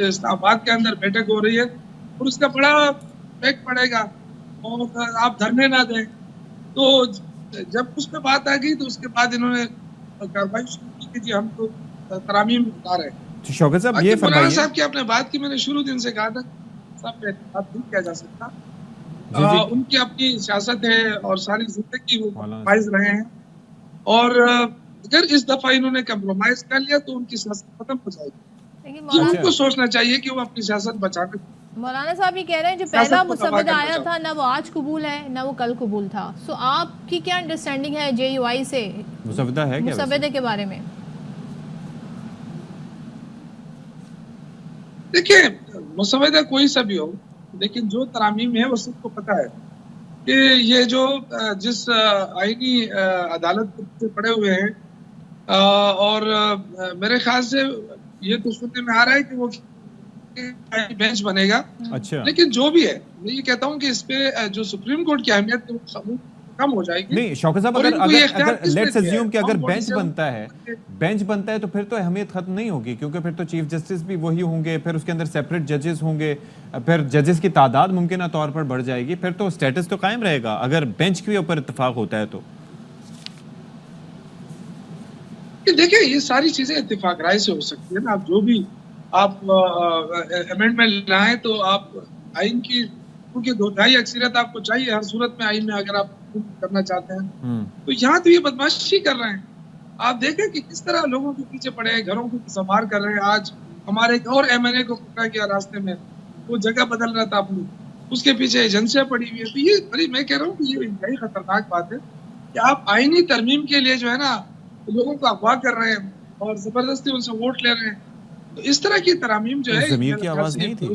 इस्लामाबाद के अंदर बैठक हो रही है और उसका बड़ा इफेक्ट पड़ेगा और आप धरने ना दें, तो जब उस पर बात आ गई तो उसके बाद इन्होंने कार्रवाई शुरू की कि जी हम तो तरामीम ला रहे हैं। शौकत साहब ये मौलाना साहब की आपने बात की, मैंने शुरू दिन से कहा था साहब पे बात नहीं किया जा सकता। उनकी अपनी सियासत है और सारी जिंदगी वो कॉम्प्रोमाइज रहे हैं, और अगर इस दफा इन्होंने कम्प्रोमाइज कर लिया तो उनकी सियासत खत्म हो जाएगी। तो उनको सोचना चाहिए कि वो अपनी सियासत बचाने। मौलाना साहब ये कह रहे हैं जो पहला मुसव्वदा आया था ना वो आज कबूल है ना वो कल कबूल था, सो आपकी क्या अंडरस्टैंडिंग है JUI से मुसव्वदा है क्या मुसव्वदे के बारे में? देखिए मुसव्वदा कोई सा भी हो, लेकिन जो तरामीम है वो सबको पता है कि ये जो जिस आईनी अदालत से पड़े हुए हैं, और मेरे ख्याल से ये तो सुनने में आ रहा है कि वो बेंच बनेगा। अच्छा, लेकिन जो भी है मैं ये कहता हूँ कि इस पे जो सुप्रीम कोर्ट की अहमियत है वो कम हो जाएगी। नहीं शौकत साहब, अगर लेट्स अज्यूम कि अगर बेंच बनता है तो फिर तो अहमियत खत्म नहीं होगी, क्योंकि फिर तो चीफ जस्टिस भी वही होंगे, फिर उसके अंदर सेपरेट जजेस होंगे, फिर जजेस की तादाद मुमकिन तौर पर बढ़ जाएगी, फिर तो स्टेटस तो कायम रहेगा अगर बेंच के ऊपर इत्तेफाक होता है तो। देखिए ये सारी चीजें इत्तेफाक राय से हो सकती है ना। आप जो भी आप अमेंडमेंट लाएं तो आप आइन की, क्योंकि 2/3 अक्सरियत आपको चाहिए हर सूरत में आइन में अगर आप करना चाहते हैं, तो यहाँ तो ये बदमाशी कर रहे हैं। आप देखें कि किस तरह लोगों के पीछे पड़े हैं, घरों को संभार कर रहे हैं। आज हमारे एक और MNA को पकड़ा गया रास्ते में, वो जगह बदल रहा था अपनी, उसके पीछे एजेंसियां पड़ी हुई है। तो ये बड़ी, मैं कह रहा हूँ कि ये इंतहाई खतरनाक बात है कि आप आईनी तरमीम के लिए जो है ना लोगों को अगवा कर रहे हैं और जबरदस्ती उनसे वोट ले रहे हैं। तो इस तरह की तरामीम जो है ज़मीर की आवाज़ नहीं थी।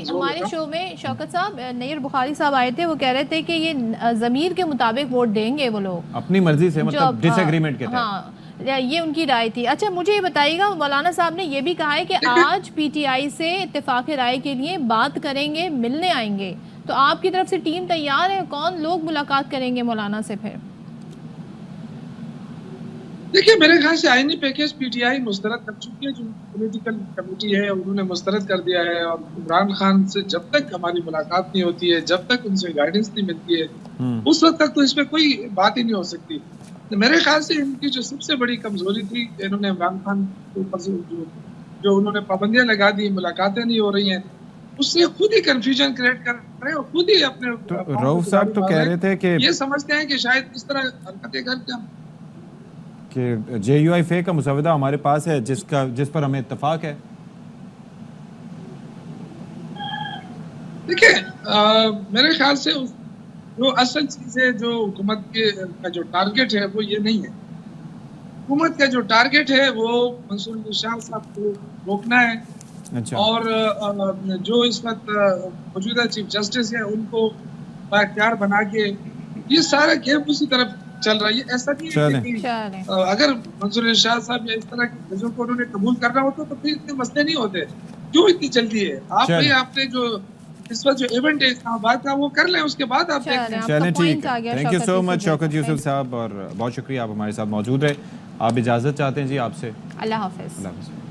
हमारे शो में शौकत साहब नईर बुखारी साहब आए थे, वो कह रहे थे कि ये ज़मीर के मुताबिक वोट देंगे वो लोग अपनी मर्जी से, मतलब डिसएग्रीमेंट के तहत। हाँ, ये उनकी राय थी। अच्छा मुझे ये बताइएगा, मौलाना साहब ने ये भी कहा है कि आज PTI से इत्तेफाक राय के लिए बात करेंगे, मिलने आएंगे, तो आपकी तरफ से टीम तैयार है? कौन लोग मुलाकात करेंगे मौलाना से फिर? देखिए मेरे ख्याल से आईनी पैकेज PTI मुस्तरद कर चुकी है, जो पॉलिटिकल कमेटी है उन्होंने मुस्तरद कर दिया है। और इमरान खान से जब तक हमारी मुलाकात नहीं होती है, जब तक उनसे गाइडेंस नहीं मिलती है, उस वक्त तक तो इस पे कोई बात ही नहीं हो सकती। तो मेरे ख्याल से इनकी जो सबसे बड़ी कमजोरी थी, इन्होंने इमरान खान के ऊपर से जो उन्होंने पाबंदियां लगा दी, मुलाकातें नहीं हो रही हैं, उससे खुद ही कंफ्यूजन क्रिएट कर रहे हैं और खुद ही अपने रऊफ साहब तो कह रहे थे कि ये समझते हैं कि शायद इस तरह हरकतें करके कि JUI फेक का मुसव्वदा हमारे पास है जिस पर हमें इत्तेफाक है। देखिए मेरे ख्याल से जो असल चीज है, जो हुकूमत का जो टारगेट है वो ये नहीं है। हुकूमत का जो टारगेट है वो मंसूर अली शाह साहब को रोकना है। अच्छा। और जो इस वक्त मौजूदा चीफ जस्टिस है उनको बाख्तियार बना के ये सारा गेम उसी तरफ चल रही है। ऐसा नहीं है कि अगर मंसूर अली शाह साहब या इस तरह की चीजों को उन्होंने कबूल करना होता तो फिर इतने मसले नहीं होते। क्यों इतनी जल्दी है? आपने जो इस वक्त जो इवेंट है इस्लामाबाद का वो कर लें, उसके बाद आप देख लें। चलें ठीक है। Thank you so much Shaukat Yusuf साहब, और बहुत शुक्रिया आप हमारे साथ मौजूद रहे। आप इजाज़त चाहते हैं जी आपसे? अल्लाह हाफ़िज़।